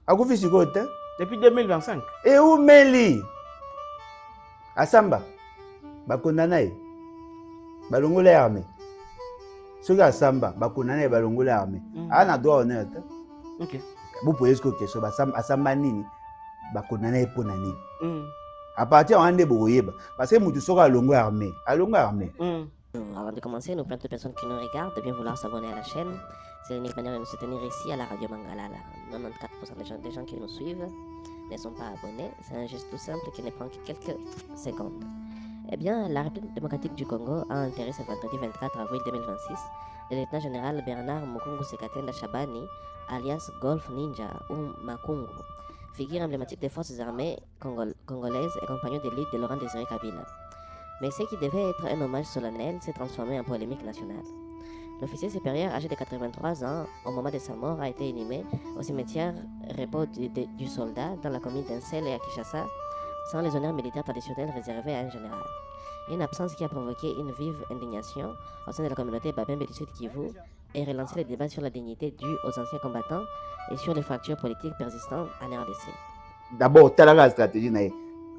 akufi sikoyo te depuis 2025 eumeli asamba bakondana ye balongola ye armée soki asamba bakondana ye balongola ye armée ana droit honneur te ok bopoye siko question asamba nini bakondana ye mpo na nini à partir de bokoyeba parce que mutu soki alongo armée Avant de commencer, nous plaît de personnes qui nous regardent de bien vouloir s'abonner à la chaîne. C'est l'unique manière de nous soutenir ici à la radio Mangalala. 94% des gens qui nous suivent ne sont pas abonnés. C'est un geste tout simple qui ne prend que quelques secondes. Eh bien, la République démocratique du Congo a enterré ce vendredi 24 avril 2026 le lieutenant-général Bernard Mukungu Sekatenda Shabani, alias Golf Ninja ou Makungu, figure emblématique des forces armées congolaises et compagnon de lutte de Laurent Désiré Kabila. Mais ce qui devait être un hommage solennel s'est transformé en polémique nationale. L'officier supérieur âgé de 83 ans, au moment de sa mort, a été inhumé au cimetière repos du soldat dans la commune d'Ensel et à Kinshasa, sans les honneurs militaires traditionnels réservés à un général. Une absence qui a provoqué une vive indignation au sein de la communauté Babembe du Sud Kivu et relancé le débat sur la dignité due aux anciens combattants et sur les fractures politiques persistantes en RDC. D'abord, telle la stratégie,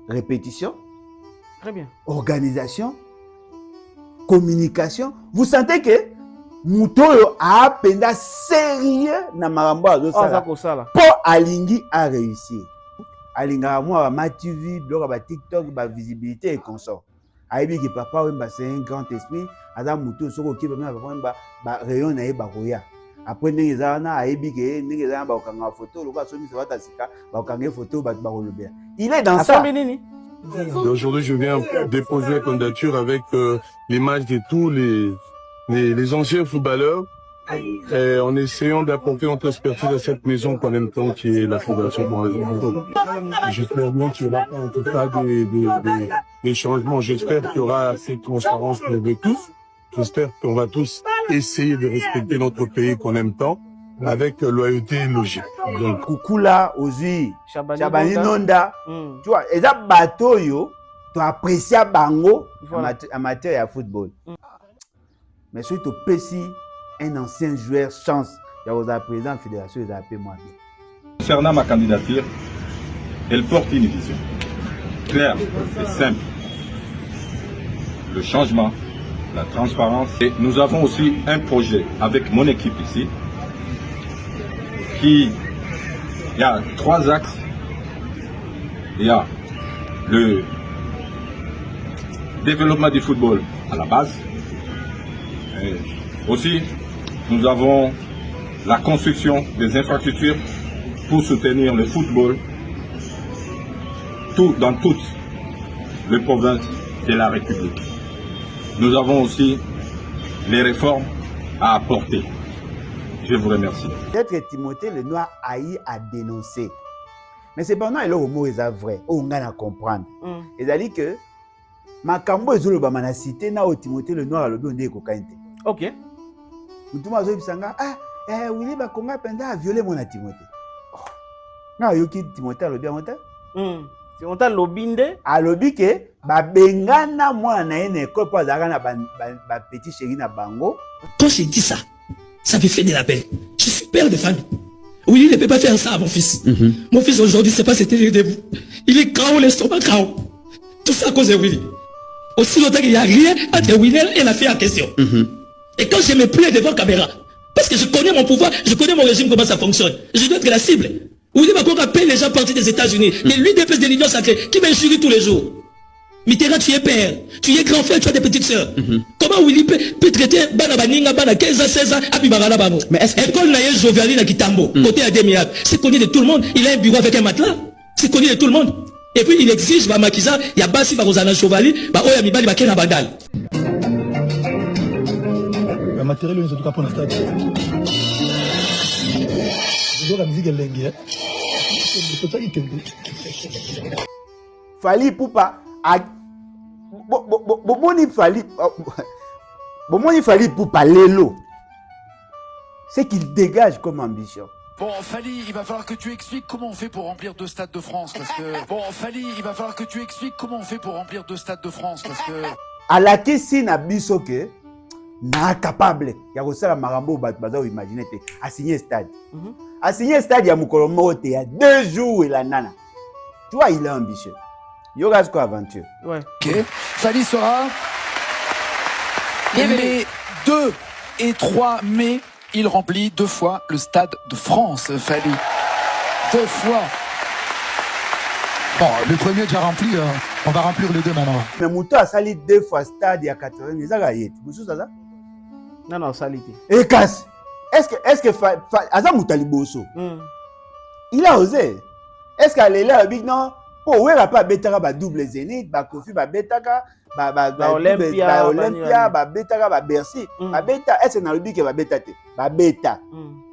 répétition. Très bien. Organisation, communication. Vous sentez que Mutoyo a penda sérieux na marambo azo sala. Pour Alingi a réussi. Alinga moi ma TV, blog ba TikTok, ba visibilité et consort. Aibi ki papa wemba c'est un grand esprit. Ada Mutoyo soko ki ba papa ba rayon na ba koya. Après ndenge zana aibi ke ndenge zana ba okanga photo lokwa somi se bata sika ba okanga photo ba kolobea. Il est dans ça. Aujourd'hui, je viens déposer la candidature avec l'image de tous les anciens footballeurs en essayant d'apporter notre expertise à cette maison en même temps qui est la Fédération Congolaise. J'espère bien qu'il y aura en tout cas des changements. J'espère qu'il y aura cette transparence pour nous tous. J'espère qu'on va tous essayer de respecter notre pays en même temps, avec loyauté et logique. Donc, Kukula, Ozui, Chabani Nonda, tu vois, et ça, bateau, tu apprécies Bango en matière de football. Mais surtout, Pessi, un ancien joueur, chance, il y a un président de la fédération, il a appelé moi bien. Concernant ma candidature, elle porte une vision claire et simple. Le changement, la transparence. Et nous avons aussi un projet avec mon équipe ici. Il y a 3 axes. Il y a le développement du football à la base. Et aussi, nous avons la construction des infrastructures pour soutenir le football dans toutes les provinces de la République. Nous avons aussi les réformes à apporter. Je vous remercie. Peut-être Timothée le Noir haï à dénoncer. Mais cependant, il a au mot vrai. On a à comprendre. C'est-à-dire que Makambo est le bamana cité na Timothée le Noir le bien cocaïne. Ok. Tout le monde sanga Willy Bakonga penda a violé mon Timothée. Na yoki Timothée le bien monté. Timothée lobinde a lobi que ba bengana moi na une école pour azaka na ba petit chéri na bango. Quand j'ai dit ça, ça me fait de la peine. Je suis père de famille. Oui, il ne peut pas faire ça à mon fils. Mon fils aujourd'hui, c'est pas se tenir debout. Il est KO, l'estomac KO. Tout ça à cause de Willy. Aussi longtemps qu'il n'y a rien entre Willy et la fille en question. Et quand je me plains devant caméra, parce que je connais mon pouvoir, je connais mon régime, comment ça fonctionne. Je dois être la cible. Willy Bakonga paye les gens partis des États-Unis. Et lui dépêche de l'Union sacrée, qui m'injurie tous les jours. Mitterrand, tu es père, tu es grand frère, tu as des petites sœurs. Comment Willy peut traiter Bana Baninga, Bana 15 ans, 16 ans, Abi Barala Bano? Mais est-ce que école Naye Joviali na Kitambo, côté à 2 milliards, c'est connu de tout le monde, il a un bureau avec un matelas, c'est connu de tout le monde. Et puis il exige, bah Makiza, il y a Bassi, bah Rosana Jovali, bah Oya Mibali, bah Kena Badal. Le matériel, ils ont tout cas pour la stade. Je dois la musique, elle l'engue. Fali Poupa a Bomoni Fali Poupa Lelo. C'est qu'il dégage comme ambition. Bon, Fali, il va falloir que tu expliques comment on fait pour remplir 2 stades de France. Parce que. Bon, Fali, il va falloir que tu expliques comment on fait pour remplir 2 stades de France. Parce que. À la question na biso que na capable. Il y a aussi la marambo baza imaginer a signé stade. a signé stade ya mukolo mote il y a 2 jours et la nana. Tu vois, il est ambitieux. Yoga quoi aventure. Ouais. Ok. Fali sera les 2 et 3 mai. Il remplit 2 fois le stade de France, Fali. 2 fois. Bon, le premier est déjà rempli, on va remplir les 2 maintenant. Mais Mouto a sali 2 fois stade il y a 80 000. Ça gagne. Tu sais ça? Non, non, salité. Et casse. Est-ce que Azam Moutaliboso, il a osé. Est-ce qu'elle est là, big non? Oh, ouais, pas Betaka, ba double Zénith, ba Kofi, ba Betaka, ba Olympia, ba Betaka, ba Bercy. Ba Beta, est-ce que dans le big ba Beta? Ba Beta.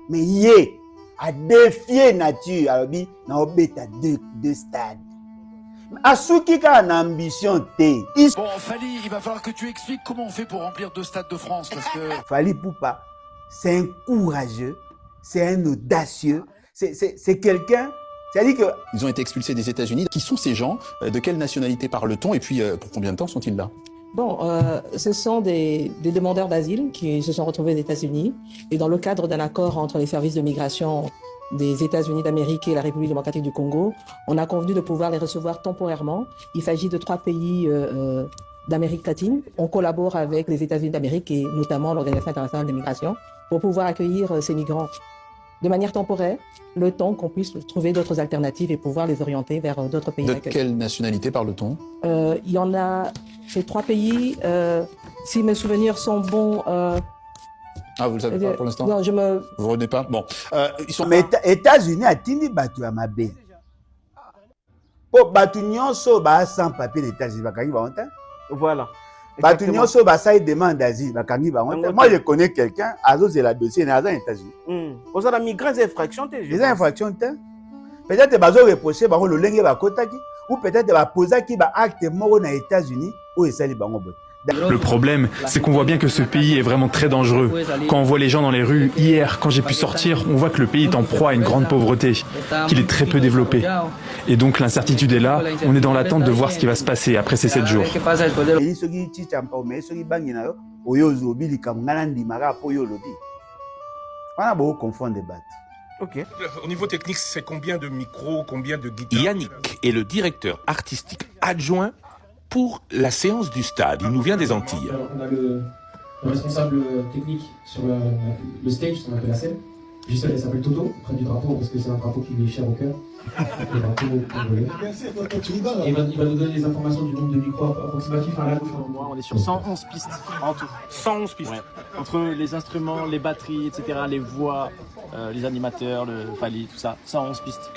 Mais yé, a défier nature, alors bi, na Beta 2 stades. Asuki a une ambition T. Bon, Fali, il va falloir que tu expliques comment on fait pour remplir 2 stades de France, parce que... Fali Poupa, c'est un courageux, c'est un audacieux, c'est quelqu'un... C'est-à-dire que... Ils ont été expulsés des États-Unis. Qui sont ces gens? De quelle nationalité parle-t-on? Et puis, pour combien de temps sont-ils là? Bon, ce sont des demandeurs d'asile qui se sont retrouvés aux États-Unis. Et dans le cadre d'un accord entre les services de migration des États-Unis d'Amérique et la République démocratique du Congo, on a convenu de pouvoir les recevoir temporairement. Il s'agit de 3 pays d'Amérique latine. On collabore avec les États-Unis d'Amérique et notamment l'Organisation internationale de migration pour pouvoir accueillir ces migrants de manière temporaire, le temps qu'on puisse trouver d'autres alternatives et pouvoir les orienter vers d'autres pays d'accueil. De quelle nationalité parle-t-on? Il y en a ces 3 pays, si mes souvenirs sont bons... Ah, vous le savez pas pour l'instant? Non, je me... Vous revenez pas? Bon. Ils sont... Mais États-Unis a tini batu à ma baie. Pour batu nyonso ba sans papier les États-Unis bakangi ba honte. Voilà. Batu nyonso ba ça demande d'asile bakangi ba honte. Moi je connais quelqu'un, azo c'est la dossier na les États-Unis. Aux a migrants infractions les infractions peut-être bazo reprocher ba le lenge ba kotaki ou peut-être ba posaki ba acte moko na États-Unis ou esali bango boy. Le problème, c'est qu'on voit bien que ce pays est vraiment très dangereux. Quand on voit les gens dans les rues, hier, quand j'ai pu sortir, on voit que le pays est en proie à une grande pauvreté, qu'il est très peu développé. Et donc l'incertitude est là, on est dans l'attente de voir ce qui va se passer après ces 7 jours. Ok. Au niveau technique, c'est combien de micros, combien de guitares? Yannick est le directeur artistique adjoint pour la séance du stade. Il nous vient des Antilles. Alors, on a le responsable technique sur le stage, ce qu'on appelle la scène. Juste là, il s'appelle Toto, près du drapeau, parce que c'est un drapeau qui lui est cher au cœur. Le drapeau congolais. Et il va nous donner les informations du nombre de micros approximatifs à la louche. On est sur 111 pistes en tout. 111 pistes. Ouais. Entre les instruments, les batteries, etc., les voix, les animateurs, le Fali, tout ça. 111 pistes.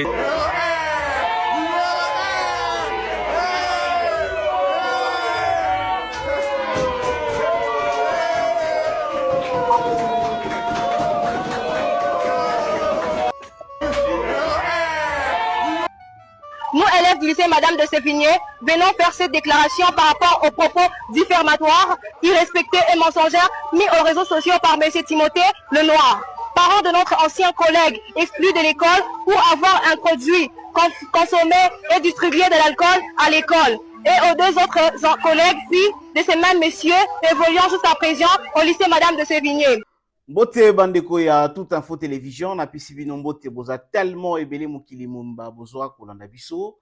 Nous, élèves du lycée Madame de Sévigné, venons faire cette déclaration par rapport aux propos diffamatoires, irrespectés et mensongers mis aux réseaux sociaux par M. Timothée Lenoir, parent de notre ancien collègue exclu de l'école pour avoir introduit, consommé et distribué de l'alcool à l'école. Et aux 2 autres collègues, filles de ces mêmes messieurs, évoluant jusqu'à présent au lycée Madame de Sévigné. Bote bandeko ya tout info télévision na pisi bino bote boza tellement ebele mokili mumba bozwa kolanda biso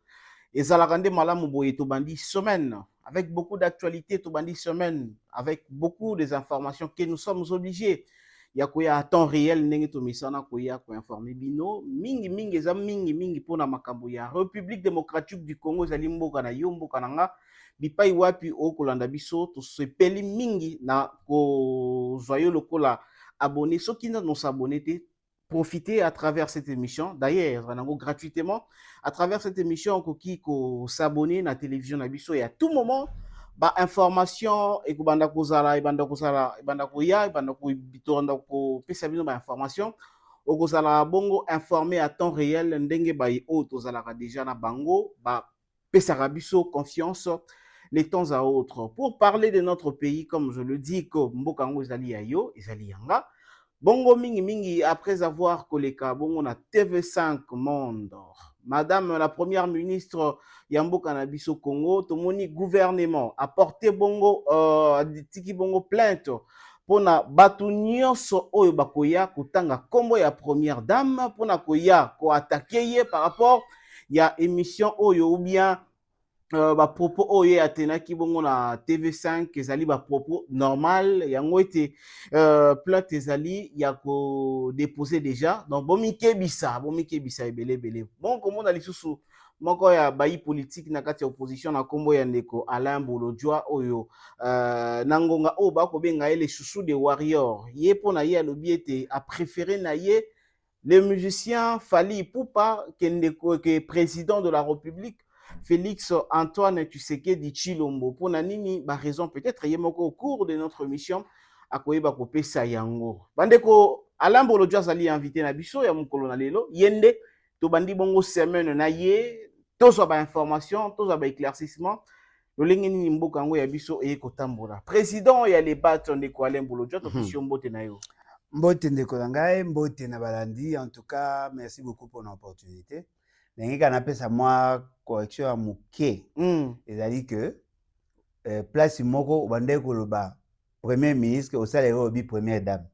ezalaka nde malamu boye to bandi semaine avec beaucoup d'actualités to bandi semaine avec beaucoup des informations que nous sommes obligés ya koya à temps réel ndenge to misana koya ko informer bino mingi eza mingi pona makambo ya République démocratique du Congo ezali mboka na yo mboka nanga bipai wapi o kolanda biso to sepeli mingi na ko zoyo lokola abonner ceux qui n'ont s'abonner, profiter à travers cette émission. D'ailleurs, gratuitement, à travers cette émission, qui s'abonner à la télévision Nabiso et à tout moment, bah information et banda kozala et banda koya et banda ko bitonda ko pesa bino ba information o kozala bongo informé à temps réel ndenge ba o tozala déjà na bango ba pesa biso confiance les temps à autres. Pour parler de notre pays, comme je le dis, que Mbokango ezali yayo, ezali yanga. Bongo mingi, après avoir koleka, bongo na TV5 Monde. Madame la première ministre Yambo Canabiso Congo, tomoni gouvernement, apporté bongo, tiki bongo plainte pona batu nyonso oyo bakoya kotanga kombo ya première dame pona koya ko attaquer ye par rapport ya émission oyo ou bien ba propos oyo atenaki bongo na TV5 ezali ba propos normal yango ete plainte ezali ya ko déposer déjà donc bomike bisa ebele bon komona lisusu moko ya bayi politique na kati ya opposition na kombo ya ndeko Alain Bolodjoa oyo nangonga oyo bakobenga ye les chouchous des warriors ye pona ye alobi ete a préféré na ye le musicien Fally Ipupa que président de la République Félix Antoine Tshisekedi Tshilombo pona nini ba raison peut-être ye moko au cours de notre mission akoyeba kopesa yango bandeko Alain Bolodjoa zali invité na biso ya mokolo na lelo yende to bandi bongo semaine na ye tozwa ba information tozwa ba éclaircissement lolenge nini mboka yango ya biso eye kotambola président ya lebat ndeko Alain Bolodjoa to pisio mbote na yo. Mbote ndeko na ngai mbote na balandi en tout cas merci beaucoup pour l'opportunité. Ndenge kana pesa moi correction ya moke ezali que place moko bande koloba premier ministre au salaire obi première dame.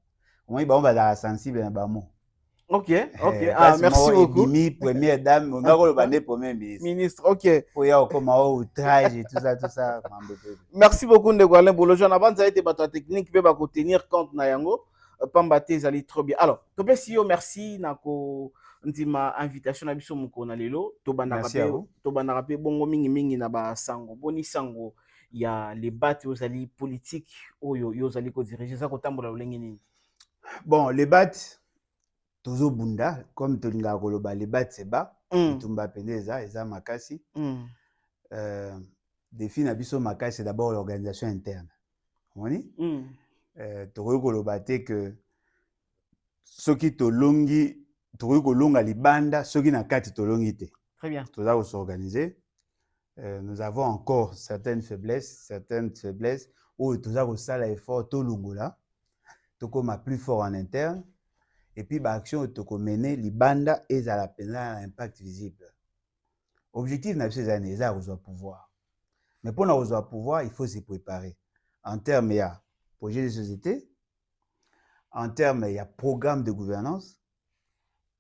Moi ba on va sensible na ba mo. OK. Merci beaucoup. Bimi première dame, on va koloba ne premier ministre. Ministre, OK. Pour ya comme outrage et tout ça. Merci beaucoup ndeko Alain Bolodjoa na banza ete bato technique pe ba ko tenir compte na yango. Pambate ezali trop bien. Alors, topesi yo merci na ko ndima invitation na biso moko na lelo to bana rapé bongo mingi na ba sango boni sango ya les battes ozali politique oyo yozali ko diriger ça ko tambola lolenge nini. Bon, les battes tozo bunda comme tolinga koloba les battes c'est bas tumba pendeza eza makasi. Défi na biso makasi c'est d'abord l'organisation interne. Moni? Tokoki koloba te que soki tolongi tokoki kolonga libanda soki na kati tolongi te. Très bien. Toza ko s'organiser. Nous avons encore certaines faiblesses où toza ko sala effort tolongola tokoma plus fort en interne et puis ba action toko mener libanda ezala penza un impact visible. Objectif na biso ezana eza kozwa pouvoir. Mais pour na kozwa pouvoir, il faut se préparer en termes ya projet de société, en termes il y a programme de gouvernance,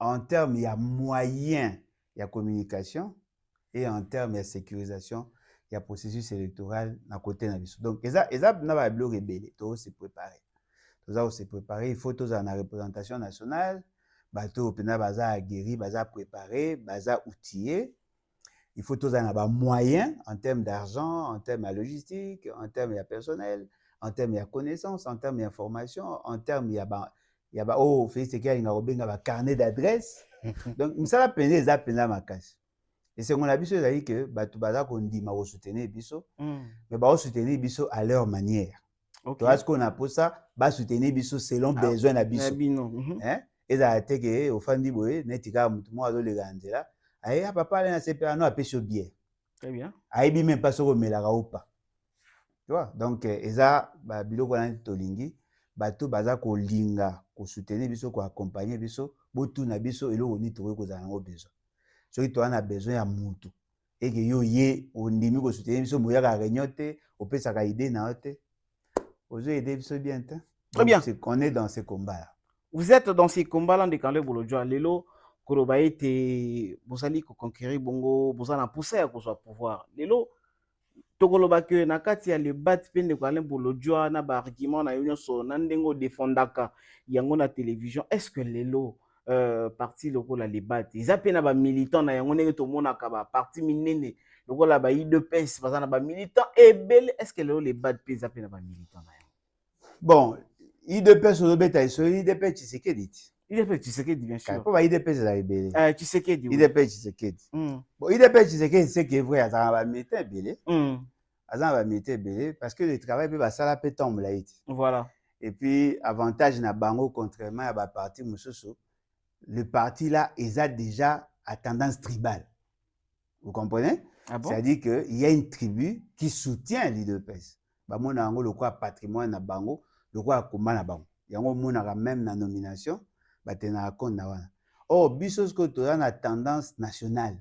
en termes il y a moyens, il y a communication et en termes il y a sécurisation, il y a processus électoral à côté de biso. Donc ça n'a pas bloqué belé, tout se préparer. Tout ça se préparer, il faut tout en la représentation nationale, bateau pena baza aguerri, baza préparé, baza outillé. Il faut tout en moyens en termes d'argent, en termes de logistique, en termes de personnel, en termes de connaissances, en termes d'information, en termes de oh, Félix Tshisekedi a carnet d'adresse. Donc, nous savons peine les appels à ma casse. Et c'est qu'on a vu que tu vas soutenir Bisso, mais va soutenir Bisso à leur manière. Tu vois ce qu'on a pour ça, va soutenir Bisso selon besoin de Bisso. Et ça a été que au fin du boé, netika moi le gandela. Aïe papa là c'est pas non à pêcher bien. Très bien. Aïe bi même pas sur mais la ou pas. Tu vois donc eza ba biloko na tolingi bato baza ko linga ko soutenir biso ko accompagner biso botu na biso eloko ni to ko za ngo besoin. Soki to ana besoin ya mutu et que yo ye ondimi ko soutenir biso moya ka renyote opesa ka idée na ote. Ozo aider biso bien. Très bien. C'est qu'on est dans ces combats là. Vous êtes dans ces combats là de Alain Bolodjoa lelo koloba ete bozali ko conquérir bongo bozana pousser à ko soit pouvoir lelo tokoloba ke na kati ya le bat pende ko Alain Bolodjoa na ba argument na yo so na ndengo défendaka yango na télévision est-ce que lelo parti lokola le bat ils appellent na ba militant na yango ndenge to monaka ba parti minene lokola ba IDPS bazana ba militant ebele est-ce que lelo le bat pe ils appellent na ba militant na yango bon IDPS so beta so IDPS Tshisekedi IDPS Tshisekedi bien sûr pour ba IDPS la ebele Tshisekedi IDPS Tshisekedi bon IDPS Tshisekedi c'est que vrai azana ba militant ebele azana ba militant ebele parce que le travail peut ba sala pe tombe là iti voilà et puis avantage na bango contrairement à ba parti mususu le parti là il a déjà à tendance tribale vous comprenez bon? C'est-à-dire que il y a une tribu qui soutient l'IDPS ba mona ngo le quoi patrimoine na bango le quoi komba na bango yango mona même na nomination batena compte na wana oh bisos que tu as une tendance nationale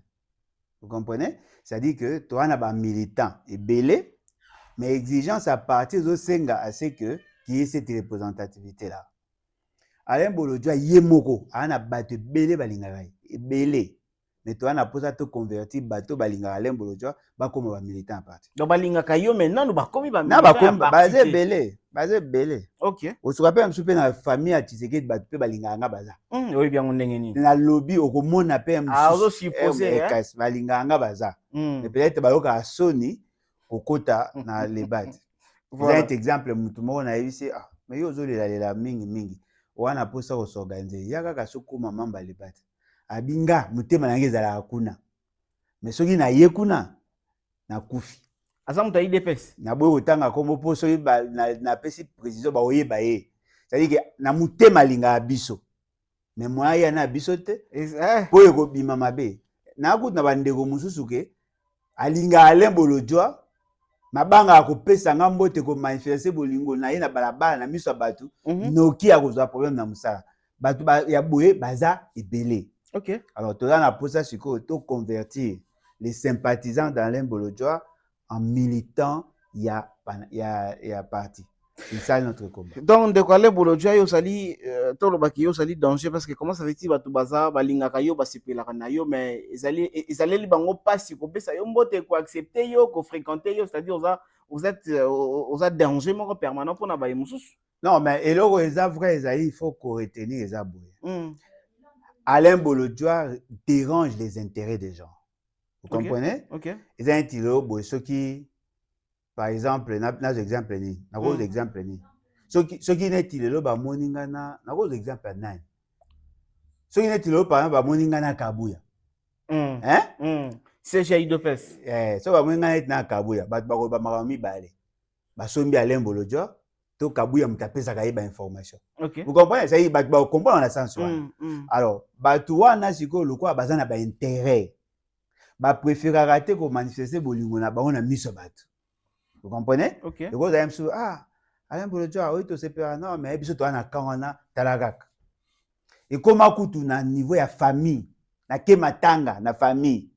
vous comprenez c'est-à-dire que tu as un militant et belé mais exigence à partir de senga à ce que qui est cette représentativité là. Alain Bolodjoa yemoko ana bato belé balingaka belé. Mais toi na posa to convertir bato balingaka Alain Bolodjoa ba comme ba militant à parti. Donc balingaka yo maintenant nous ba komi ba militant. Na ba comme basé belé. OK. On se rappelle même na famille à Tshisekedi bato pe balingaka nga baza. Oui bien on ndenge ni. Na lobby okomona pe msu. Ah ozo supposer hein. Balingaka nga baza. Mais peut-être bayoka soni kokota na lebate. Voilà. C'est un exemple mutu moko na yebisi mais yo zo lela mingi. Wana posa ko s'organiser. Yaka ka sokoma mamba lebate. Abinga mutema nange ezala kuna. Mais soki na ye kuna na kufi. Asa muta IDPS. Na boye otanga kombo po soki na pesi précision ba oyeba ye. C'est-à-dire que na mutema linga biso. Mais moi ya na biso te. Po eko bima mabe. Na kutu na bandeko mususu ke alinga Alain Bolodjoa mabanga akopesa nga mbote ko manifester bolingo na ye na balabala na miso batu noki akozwa problème na musala. Batu ya boye baza ebele. OK. Alors, tu as posé ce que convertir les sympathisants d'Alain Bolodjoa en militants, il y a parti. C'est ça notre combat. Donc, de quoi Alain Bolodjoa, yo sali, yo sali danger parce que comment ça fait-il batu baza balingaka yo basepelaka na yo mais ils allaient libango passi ko pesa yo mbote ko accepter yo ko fréquenter yo, c'est-à-dire vous êtes danger moko permanent pour na ba mususu. Non, mais eloko eza vrai il faut qu'on retenir eza boye. Alain Bolodjoa dérange les intérêts des gens. Vous comprenez? OK. Ils ont un tilo, ceux qui, par exemple, n'a exemple ni, n'a pas exemple ni. Ceux qui n'est tilo, ba moningana, n'a pas exemple ni. Ceux qui n'est tilo, par exemple, ba moningana Kabuya. Hein? C'est chez IDPS. So ba moningana na Kabuya, ba marami bale. Ba sombi Alain Bolodjoa. Kabuya mutapesa kaiba information. Okay. Vous comprenez? Ça y est, bah comprendre la sens. Alors, bah toi na siko lokwa bazana ba intérêt. Ba préférer rater ko manifester bolingo na ba on a mis ce batu. Vous comprenez? OK. Et vous avez Alain Bolodjoa oui to separa non mais biso to na kangana talagaka. Et comment kutu na niveau ya famille, na ke matanga na famille.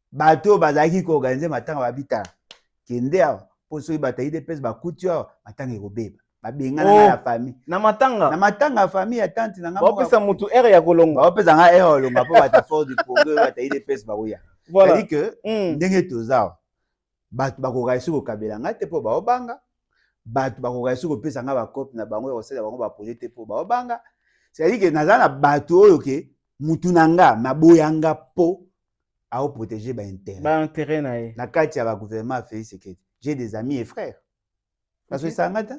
Bato bazaki ko organiser matanga babita. Kende pour ceux qui bataillent des pèses, couture, matanga robeba. Babengana na famille. Na matanga famille attente na ngamba. Ba pesa mutu ere ya kolonga. Ba pesa nga ere kolonga po bata fort du progrès bataillent des pèses baoya. Voilà. C'est dire que ndenge toza batu bakoka isu ko kabela nga te po ba obanga. Batu bakoka isu ko pesa nga ba copie na bango ko sala bango ba projet te po ba obanga. C'est dire que nazana batu oyo ke mutu nanga maboyanga po a protéger ba intérêt. Ba intérêt na ye. Na kati ya ba gouvernement fait ce que j'ai des amis et frères. Parce que ça ngata.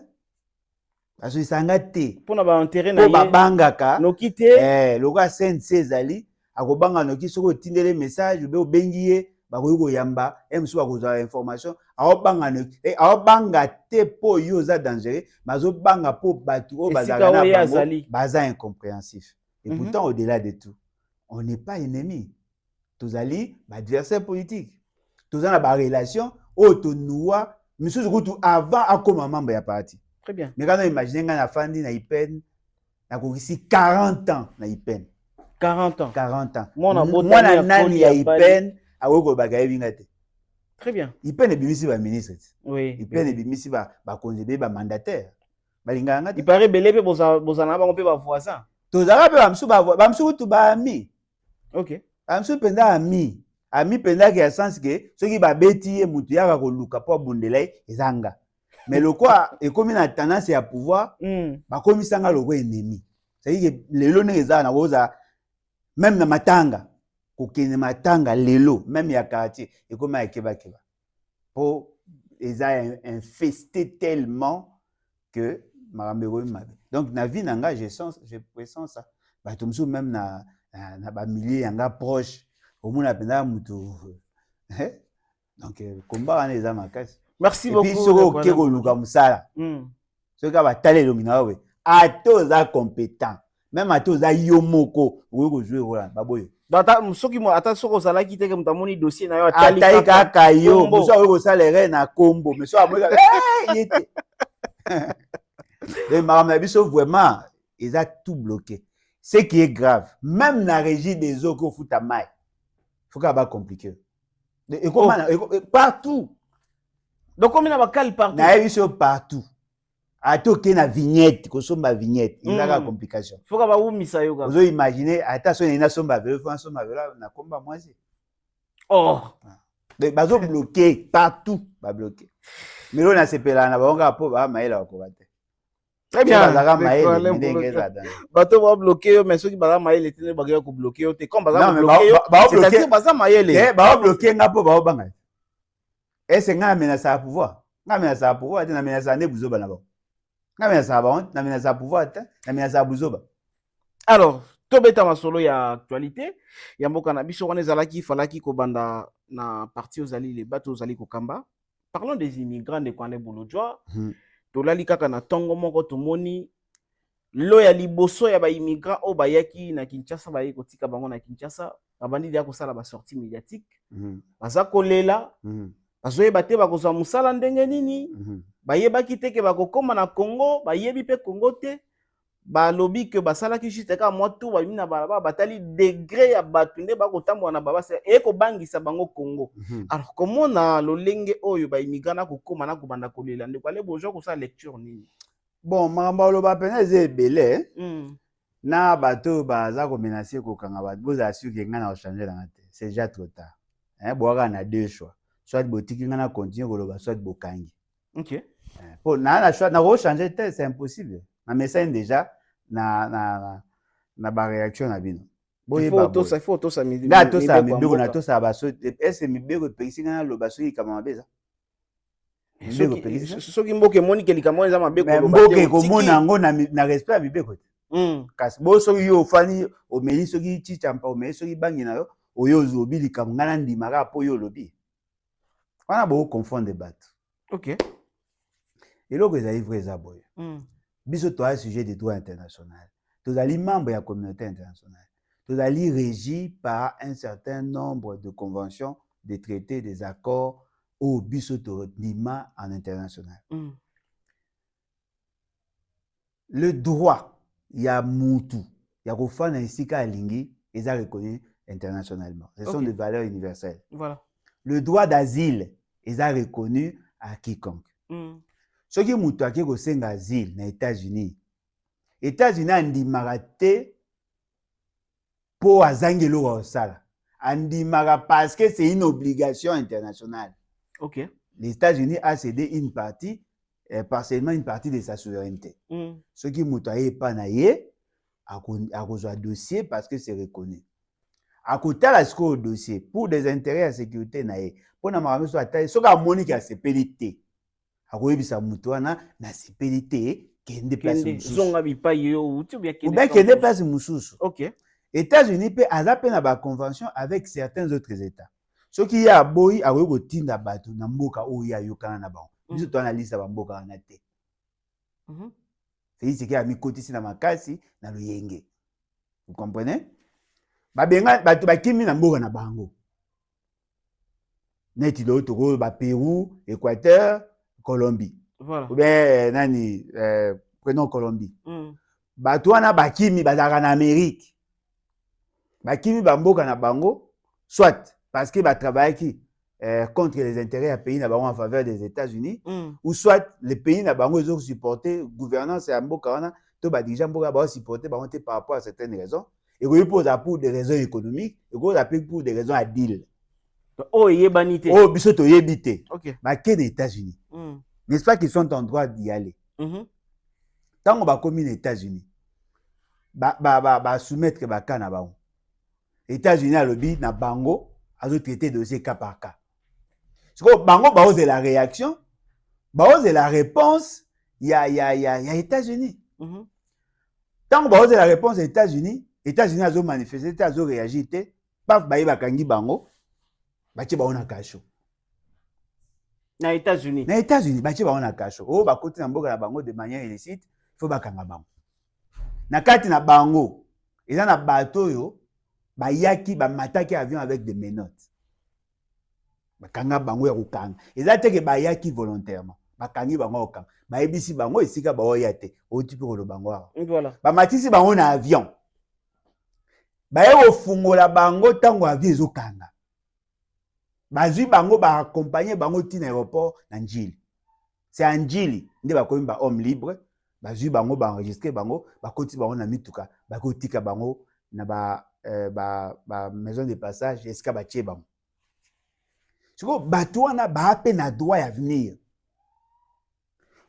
Parce que ça ngate. Pour na ba intérêt na ye. Pour ba bangaka. No kité. Loka sense ezali akobanga no kisoko tindele message be obengiye ba ko yamba emsu ba ko information aobanga no aobanga te po yo za dangereux mazo banga po batu o bazaka na bango baza incompréhensif. Et pourtant au-delà de tout, on n'est pas ennemis. Tozali adversaire politique. Tozana ba relation autonoua monsieur surtout avant à comme membre ya parti. Très bien. Mais quand on imagine nga na fandi na IPN na ko ici 40 ans na IPN. 40 ans. 40 ans. Moi na nani ya IPN awoko bagaye bingate. Très bien. IPN ebimisi ba ministre. Oui. IPN ebimisi ba conseiller ba mandataire. Balinga ngate. Il paraît belé bozana ba pe ba voisin. Tozaka pe ba msu tu ba ami. OK. Amsu penda ami. Ami penda ki a sens que ceux qui ba beti mutu yaka ko luka po bundelai ezanga. Mais le quoi est comme une tendance à pouvoir ba komi sanga loko ennemi. C'est-à-dire que lelo ne eza na woza même na matanga ko kene matanga lelo même ya quartier et comme ya keba. Po eza infesté tellement que marambero mabe. Donc na vie nanga je pressens ça. Ba tumsu même na ba milliers yanga proche au moins la mutu. Donc combat en eza makasi. Merci beaucoup. Et puis soko keko luka musala. Ceux qui va taler le minawe. Atoza compétent. Même atoza yomoko. Ou jouer Roland baboyo. Data soki mo ata soko sala ki teke mutamoni dossier na yo atali kaka yo. Muso oyo salere na kombo. Mais so amoka yete. Et madame biso vraiment ils a tout bloqué. Ce qui est grave, même la régie des eaux qu'on fout à maille, il faut qu'elle soit compliquée. Et comment partout. Donc, combien de calme partout? Partout. atoke na vignette kosomba vignette ilaka complication foka ba umisa yo ozo imaginer ata so na somba velo fa somba velo na komba mwasi bazo bloquer partout ba bloquer mais là na sepela na bonga po ba maela ko bate très bien bato ba bloquer yo mais ceux qui ba maela tene ba ko bloquer yo te comme ba bloquer yo c'est-à-dire ba maela ba bloquer nga po ba banga est-ce nga menace à pouvoir nga menace à pouvoir te na menace ne buzoba na ba nga menace à ba na menace à pouvoir te na menace à buzoba. Alors tobeta masolo ya actualité ya mboka na biso wana ezalaki falaki ko banda na parti ozali les bateaux ozali ko kamba. Parlons des immigrants de Kwane Bolojwa. Tolali kaka na tongo moko tomoni lo ya liboso ya ba immigrants o bayaki na Kinshasa baye kotika bango na Kinshasa babandi dia ko sala ba sortie médiatique baza kolela bazoyeba te bakozwa musala ndenge nini bayebaki te ke bakokoma na Congo bayebi pe Congo te balobi ke basalaki juste ka moto ba mina balaba batali degré ya batu nde bakotambola na baba e ko bangisa bango Congo. Alors comment na lolenge oyo ba immigrant ko koma na kubanda kolela ndeko ale bojo ko sa lecture nini? Bon mamba lo ba peneze belé na bato baza ko menacer ko kanga ba boza assurer que ngana changer la ngate c'est déjà trop tard. Boaka na deux choix, soit botiki ngana continuer ko loba soit bokangi. OK. Pour na choix na changer c'est impossible. Na message déjà na ba réaction na bino. Il faut tout ça mi. Na to ça mi bego na to ça ba so est mi bego pekisi ngana lo ba so ikama beza. Bego pekisi so ki mboke moni ke likama eza mabeko lo ba. Mboke ko mona ngo na respect mi bego. Kasi bo so yo fani o meli so ki chichampa o meli so ki bangi na yo oyo zo bi likama ngana ndima ka po yo lobi. Wana bo confondre bato. OK. Et là, vous avez vrai Zaboy. Biso toi sujet de droit international. Vous allez membre de la communauté internationale. Vous allez régi par un certain nombre de conventions, des traités, des accords au biso Nima en international. Le droit, il y a Moutou, il y a Rofan et Sika Alingi, ils sont reconnus internationalement. Ce sont des valeurs universelles. Voilà. Le droit d'asile, ils sont reconnus à quiconque. Ce qui est qui est asile dans les États-Unis. Les États-Unis ont dit pour azangelo au sala. Parce que c'est une obligation internationale. OK. Les États-Unis ont cédé une partie, partiellement une partie de sa souveraineté. Ce qui est pas naïe, à cause du dossier parce que c'est reconnu. À côté de ce dossier, pour des intérêts à sécurité naïe, pour na marame soit taille, ce qui a monique à sécurité. Akoyebisa mutu wana na sipelité kende place mususu zonga bipa yo uti bien kende place mususu. OK. États-Unis pe azape na ba convention avec certains autres états. Ce qui ya boyi akoyi kotinda bato na mboka oyo ya yokana na bango. Biso to na liste ba mboka wana te. C'est ce qui a mis côté na makasi na loyenge. Vous comprenez? Ba benga bato bakimi na mboka na bango. Neti do to ba Pérou, Équateur, Colombie. Voilà. Ou bien nani prenons Colombie. Bato wana bakimi bazaka na Amérique. Bakimi bamboka na bango soit parce que ba travailler contre les intérêts à pays na bango en faveur des États-Unis ou soit les pays na bango ils ont supporté gouvernance à mboka wana to ba dirigeant mboka ba supporter ba par rapport à certaines raisons et qu'on pose pour des raisons économiques et qu'on appelle pour des raisons à deal. Oh, yebanité. Oh, biso to yebité. OK. Ba ke des États-Unis. N'est-ce pas qu'ils sont en droit d'y aller? Tant on va comme les États-Unis. Ba soumettre ba kana ba. États-Unis a lobby na bango a traité dossier cas par cas. Ce que bango ba ose la réaction, ba ose la réponse, il y a États-Unis. Tant on ba ose la réponse aux États-Unis a zo manifester, a zo réagir, paf ba yeba kangi bango. Bachi ba ona kasho. Na États-Unis. Na États-Unis, bachi ba ona kasho. Oh ba koti na mboka na bango de manière illicite, il faut ba kanga bango. Na kati na bango, eza na bato yo ba yaki ba mataki avion avec des menottes. Ba kanga bango ya kokanga. Eza te ke ba yaki volontairement. Ba kangi bango okanga. Ba ebisi bango esika ba oya te. O tipe ko lo bango. Voilà. Ba matisi bango na avion. Ba yo fungola bango tango avion ezokanga. Bazui bango ba accompagner bango tin aéroport na njili. c'est anjili nde bakomi ba homme libre bazwi bango baenregistre bango bakoti bango na mituka bakotika bango na ba maison de passage esika batie bango siko bato wana baape na droit ya venir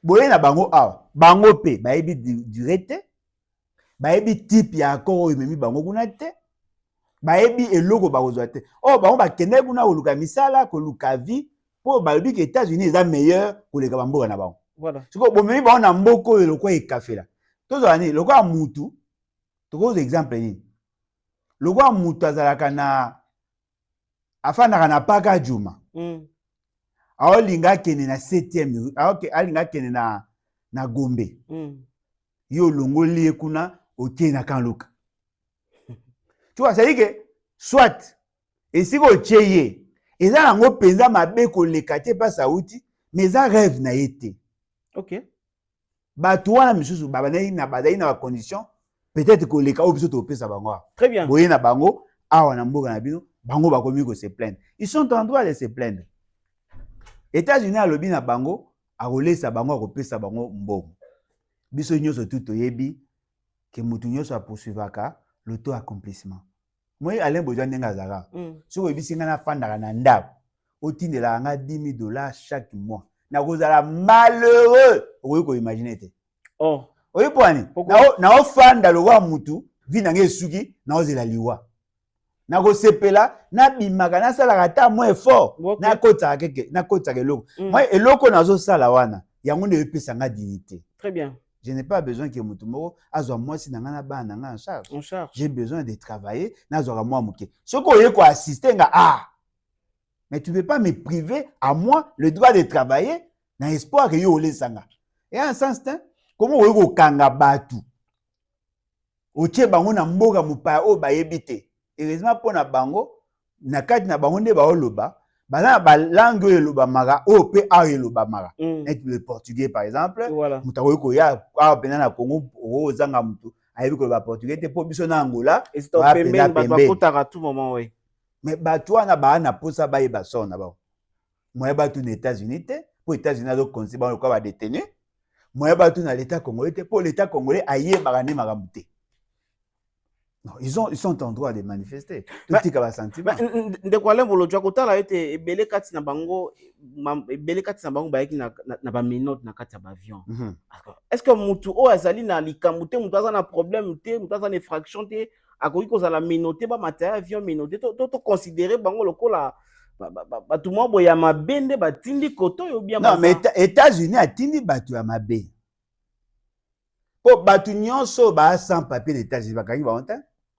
boye na bango awa bango pe bayebi durée te bayebi type ya accord oyo ememi bango kuna te bayebi eloko bakozwa te oyo bango bakendeki kuna koluka misala koluka vie mpo balobi ke États-Unis eza meilleur koleka bamboka na bango siko bomemi bango na mboka oyo lokwa ekafela tozala nini lokwa mutu tokozwa exemple nini lokwa mutu azalaka na afandaka na paka juma aolinga akende na 7e alinga akende na Gombe yo olongoli ye kuna otie na kanluka tu vois c'est-à-dire que soit esika otie ye eza nango mpenza mabe koleka te mpasi awuti mais eza rêve na ye te bato wana misusu bazali na bacondition peut-être koleka oyo biso topesa bango awa très bien boye na bango awa na mboka na bino bango bakomi ko se plaindre ils sont en droit de se plaindre États-Unis alobi na bango akolesa bango akopesa bango mbongo biso nyonso tu toyebi ke mutu nyonso apoursuivaka l'auto accomplissement moi Alain Bojwa ndenge azalaka soki oyebisi ngai nafandaka na ndako otindelaka nga $10,000 chaque mois nakozala malheureux okoki koimagine te oyebi mpo ani naofanda lokwa mutu vi na ngai esuki naozela liwa nakosepela nabimaka nasalaka ata mo effort nakotaka eloko moi eloko nazosala wana yango nde epesa nga dignité. Très bien. Je n'ai pas besoin que mutu moko azwa mwasi na nga na bana na nga en charge. J'ai besoin de travailler nazwaka mwa moke soki oye koassiste nga mais tu ne peux pas me priver à moi le droit de travailler na espoir que yo olesanga. Et en sens comment oye kokanga batu otie bango na mboka mopaya oyo bayebi te heureusement mpo na bango na kati na bango nde baoloba baza na balangue oyo elobamaka oyo mpe awa elobamaka neti le portugais par exemple moto akoki koya awa mpenza na Congo ozanga motu ayebi koloba portugais te mpo biso na Angola mais bato wana baa na mposa bayeba sor na bango moye batu na États-Unis te mpo États-Unis azokonsi bango lokola badetenu moye batu na l'état congolais te mpo l'état congolais ayebaka nde makambo te. Non, ils sont en droit de manifester. Tout ce qui va sentir. De quoi les volontaires côté là était belé kati na bango baiki na ba minute na kati ya avion. Est-ce que mutu o azali na likamute mutu aza na problème te mutu aza na infraction te akoki ko za la minute ba matériel avion minute to considérer bango lokola batu mo boya mabende batindi koto yo bien. Non mais États-Unis atindi batu ya mabe. Po batu nyonso ba sans papier d'États-Unis bakangi ba honte.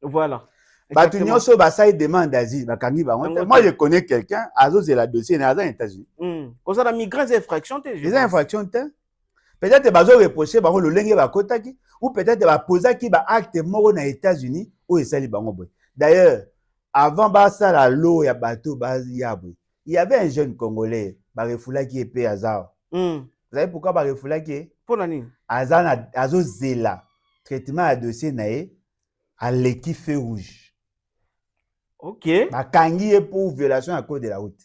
Voilà. Batu nyonso ba sai demande d'asile bakangi ba honte. Moi je connais quelqu'un azose la dossier na aux États-Unis. Comme ça la migrants infraction te. Les infractions te. Peut-être bazo reprocher bango le lenge ba kotaki ou peut-être ba posaki ba acte moko na États-Unis ou esali bango boy. D'ailleurs, avant ba ça la loi ya bateau ba yabwe. Il y avait un jeune Congolais ba refulaki epé azar. Vous savez pourquoi ba refulaki? Pour la nini? Azana azozela traitement à dossier nae à l'équipe feu rouge. OK. Bakangi pour violation à code de la route.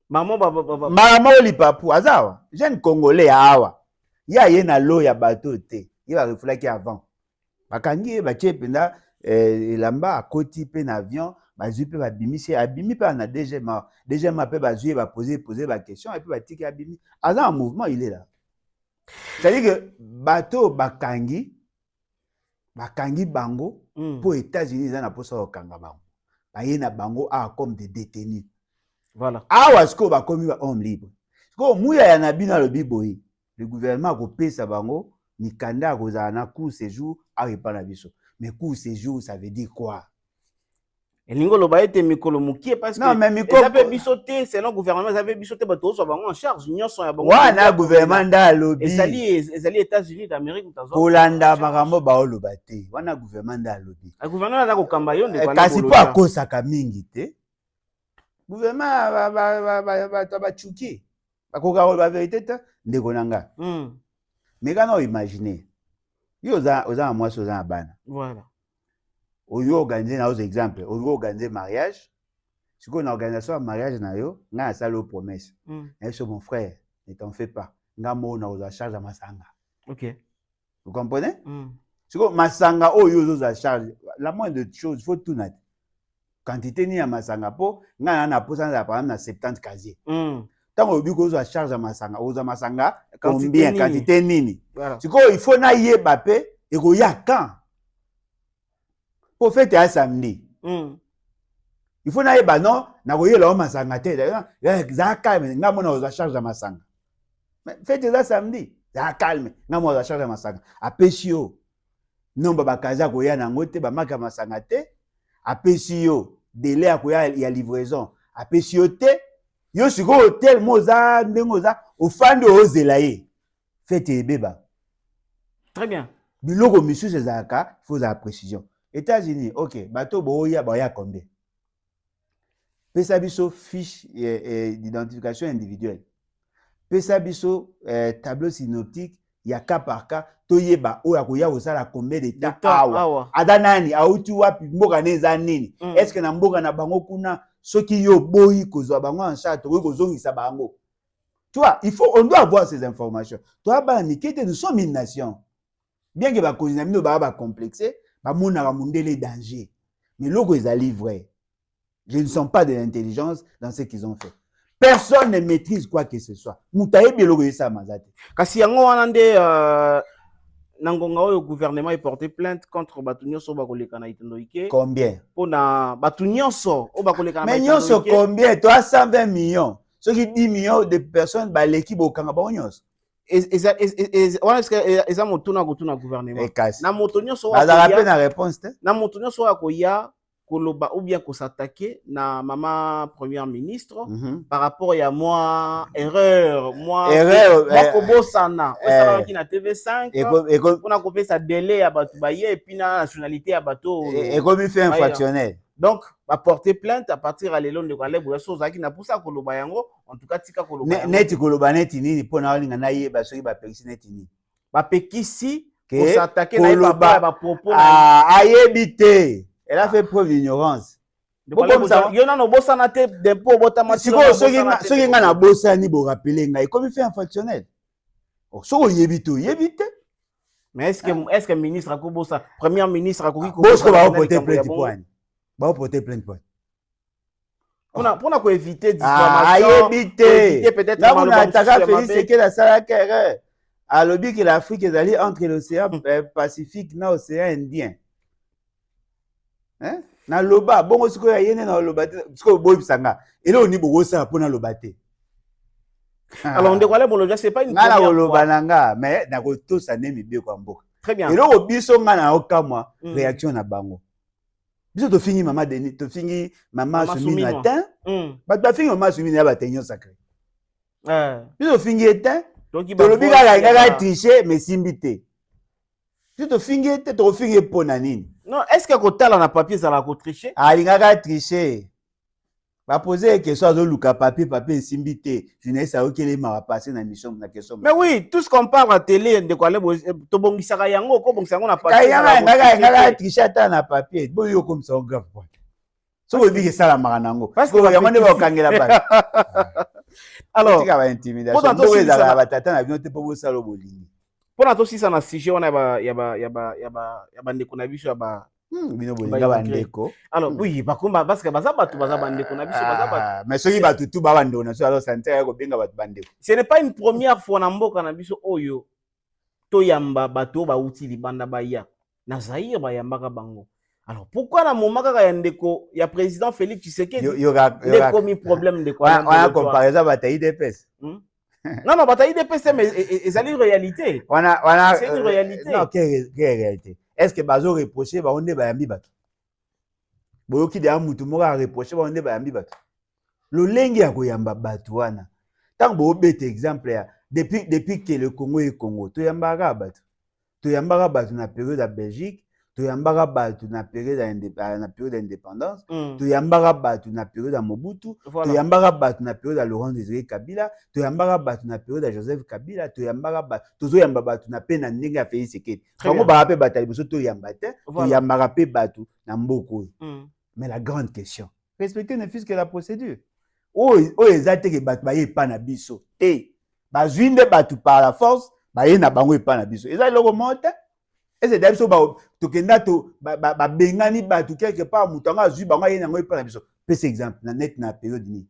Maman lipapu azawa jeune Congolais awa. Ya ye na lo ya bateau te. Il va reflaki avant. Bakangi ba tie penda elamba a koti pe na avion, bazui pe ba bimisi abimi pe na DGM pe bazui ba poser ba question et puis ba tiki abimi. Aza en mouvement il est là. C'est-à-dire que bateau bakangi bango pour États-Unis za na posa okanga bango. Baye na bango comme des détenus. Voilà. Awa sko ba komi ba homme libre. Sko muya ya na bino lobi boyi. Le gouvernement ko pesa bango mikanda kozala na court séjour a répandre biso. Mais court séjour ça veut dire quoi? Elingo lo ba ete mikolo mukie parce que non mais mikolo avez bisoté selon le gouvernement ils avaient bisoté bato so bango en charge nyonso ya bango. Wana gouvernement da lobi. Ezali États-Unis d'Amérique mutazo. Kolanda makambo ba oloba te. Wana gouvernement da lobi. Le gouvernement za ko kamba yo ndeko. Kasi po akosaka mingi te. Gouvernement ba chuki. Bakoka la vérité te ndeko nanga. Mais quand on imagine yo za moi so za bana. Voilà. Oyo organiser na aux exemples, oyo organiser mariage. Si on organisation de mariage na yo, nga salo promesse. Et c'est mon frère. ne t'en fais pas. Ngamo na oza charge à Masanga. Ok. Vous comprenez? C'est comme Masanga, oh, yo, oza charge. La moindre chose, il faut tout naître. Quantité ni à Masanga, po, na pour ça, par exemple, 70 casiers. Tant que vous oza charge à Masanga, oza Masanga, combien? Quantité nini? C'est comme il faut na yé bapé, et go ya quand? Pour fêter un samedi. Il faut na yé ba non, na go yé la Masanga te. Ça calme, na mona oza charge à Masanga. Faites ça samedi. Ça calme. Na mo za charge Masanga. Apesio. Non baba kaza ko ya nangote ba maka Masanga te. Apesio délai a ko ya livraison. Apesio te. Yo siko hotel moza ndengoza ofando ozelaye. Faites beba. Très bien. Biloko monsieur Zaka, il faut la précision. États-Unis, OK, bateau boya boya combien? Pesa biso fiche d'identification individuelle. Pesa biso tableau synoptique ya cas par cas toyeba oya koya osala combien de temps awa adanani auti wapi mboka neza nini est-ce que na mboka na bango kuna soki yo boyi kozwa bango en charge to kozongisa bango, tu vois, on doit avoir ces informations. Toi ba nikete, nous sommes une nation, bien que ba kozina mino ba complexé ba mona ba mundele danger, mais loko ezali vrai. Je ne sens pas de l'intelligence dans ce qu'ils ont fait. Personne ne maîtrise quoi que ce soit. Moutaye bilogo yesa mazate. Kasi yango wana nde nangonga oyo gouvernement est porté plainte contre Batunyoso bakoleka na Itondoike. Combien? Pona Batunyoso o bakoleka na mais nyonso combien? Toi 120 millions. Ceux qui 10 millions de personnes ba l'équipe au Kanga Bonyos. Wana est-ce que eza motuna kotuna gouvernement. Na motonyoso wa. Bazala pe na réponse te. Na motonyoso wa koya koloba ou bien ko s'attaquer na maman première ministre par rapport à moi erreur kobosana osala ki na TV5 on a coupé sa délai à batu baye et puis na nationalité à bateau et comme il fait infractionnel, donc va porter plainte à partir à l'élon de Kaleb ou chose qui na poussa koloba yango en tout cas tika koloba net koloba net nini pona linga na ye ba soki ba pekisi net nini ba pekisi ko s'attaquer na ba propos ayebite. Elle a fait preuve d'ignorance. Yo na no bossa na te d'impôt botama si ko soki nga na bossa ni bo rappeler nga comme il fait infractionnel. So yebito yebite. Mais est-ce que ministre ko bossa premier ministre ko ki ko bossa ba porter plainte point. Ba porter plainte point. Pour ko éviter diffamation. Éviter peut-être là on attaque Félix que la sala erreur. Alobi que l'Afrique est allée entre l'océan Pacifique na océan Indien. Hein? Na loba bongo siko ya yene na loba siko boy bisanga ele oni bogo sa pona loba te. Alors on dévoile bon le c'est pas une première fois loba nanga mais na ko to sa nemi be kwa mboka. Très bien. Ele obiso nga na okamwa réaction na bango. Biso to fingi mama Denis to fingi mama Sumi matin. Ba fingi mama Sumi na ba tenyo sacré. Biso fingi etin. Donc il lobi ga tricher mais simbité. Biso to fingi etin to fingi pona nini. Non, est-ce que Kotala na papier ça la tricher? Ah, il a triché. Va poser une question à Luka papier simbité. Je ne sais pas où il m'a passé dans mission na question. Mais oui, tout ce qu'on parle à télé de quoi to bongisaka yango ko bongisaka na papier. Kaya triché ta na papier. Bo yo comme ça grave point. So vous dites que ça la maranango. Parce que yango ne va kangela pas. Alors, il y a intimidation. Pour les arabes tata na bien te pour ça lo bolingi. Pour na to si ça na sujet on ya ba ndeko na biso ya ba bino bolinga ba ndeko. Alors oui bakomba parce que baza batu baza ba ndeko na biso baza batu. Mais soki batu tout ba ndeko na so alors santé ya ko benga batu ba ndeko. Ce n'est pas une première fois na mboka na biso oyo to yamba batu ba uti libanda ba ya na Zaïre ba yambaka bango. Alors pourquoi na moment kaka ya ndeko ya président Félix Tshisekedi il commis problème de quoi? On a comparé ça bataille des pes. Non, bataille des PC, mais c'est une réalité. C'est une réalité. Non, quelle réalité? Est-ce que Bazo reproché, on est bayambi bato? Boyoki de amutu mora reproché, on est bayambi bato. Le lengi a koyamba batouana. Tant que bête exemple, depuis que le Congo est Congo, tu yambara bato. Tu yambara bato na période de Belgique, tu yambara bato na période d'indépendance, tu yambara bato na période de Mobutu, tu yambara bato na période de Laurent Désiré Kabila, tu yambara bato na période de Joseph Kabila, tu yambara bato, tu yambara bato na pe na ndenge a Félix Tshisekedi. Comment barape batali boso tu yambate, tu yambara pe bato na mboko. Mais la grande question, respecter ne fût que la procédure. Oh ezate ke bato ba ye pa na biso. bazwi nde bato par la force baye na bango epa na biso eza eloko monte ese da biso tokenda babengani bato quelque part moto yango azwi bango aye nango epa na biso pesa exemple na net na période nini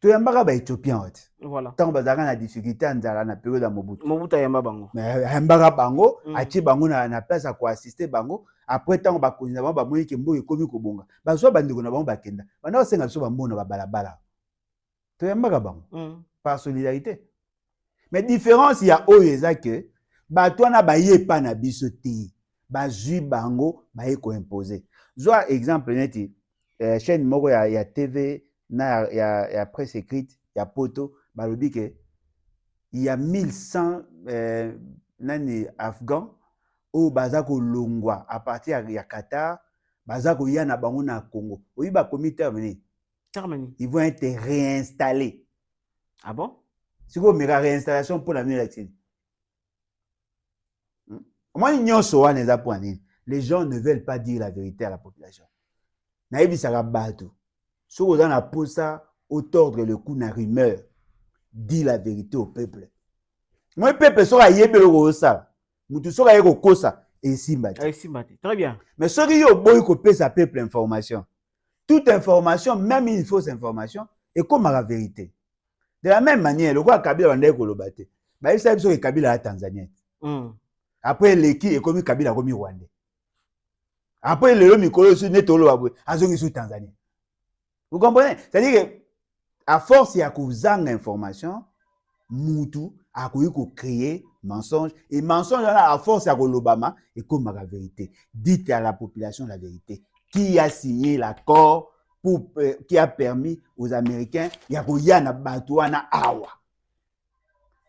toyambaka baéthiopien ote ntango bazalaka na difficulté ya nzala na période ya mobutu ayambaka bango atie bango na place ya koassiste bango après ntango bakonzi na bango bamoni ke mboka ekomi kobonga bazwa bandeko na bango bakenda banda basenga biso bambona babalabala toyambaka bango par solidarité mais différence ya oyo eza ke bato wana baye epa na biso te bazwi bango baye koimpose zwa exemple neti chaîne moko ya TV na ya presse écrite ya poto balobi ke il y a 1100 nani afghans oyo baza kolongwa à partir ya Qatar baza koya na bango na Congo oyi bakomi terme ils vont être réinstallés. Ah bon? C'est quoi la réinstallation pour la Mélaxine? Moi, les gens ne veulent pas dire la vérité à la population. Naïbi Sarabato. Si vous avez pour ça, au tordre le coup na rumeur, dit la vérité au peuple. Moi, le peuple sera yébé le ça. Moutou sera yébé le ça. Et simbati. Très bien. Mais ce qui est au boy copier sa peuple information. Toute information, même une fausse information, est comme la vérité. De la même manière, le roi Kabila Wandé Kolobate, il sait que Kabila est Tanzanien. Après, l'équipe est comme Kabila comme Rwandais. Après, le Mikolo sur Netolo Abou, Azongi sur Tanzanie. Vous comprenez? C'est-à-dire que, à force, il y a une information, Moutou a créé mensonge. Et mensonge, à force, il y a l'Obama, et comme la vérité. Dites à la population la vérité. Qui a signé l'accord qui a permis aux Américains ya na batouana awa.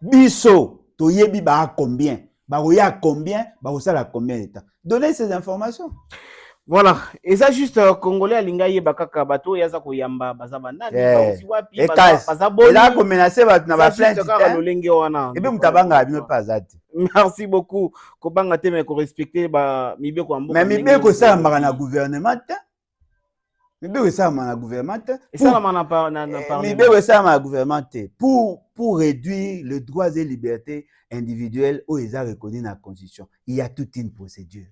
Biso, toyebi ba combien? Ba combien? Ba osala combien de temps? Donnez ces informations. Voilà, et ça juste congolais alinga yeba kaka bato yaza ko yamba bazaba nani ba aussi wapi bazabo. Et là ko menacer ba na ba plainte ka lolenge wana. Et bien mutabanga abime pas zati. Merci beaucoup. Ko banga te mais ko respecter ba mibe ko amboka. Mais mibe ko ça na gouvernement. Mibe ça na gouvernement. Et ça na mibe ça na gouvernement pour réduire les droits et libertés individuelles où ils ont reconnu dans la constitution. Il y a toute une procédure.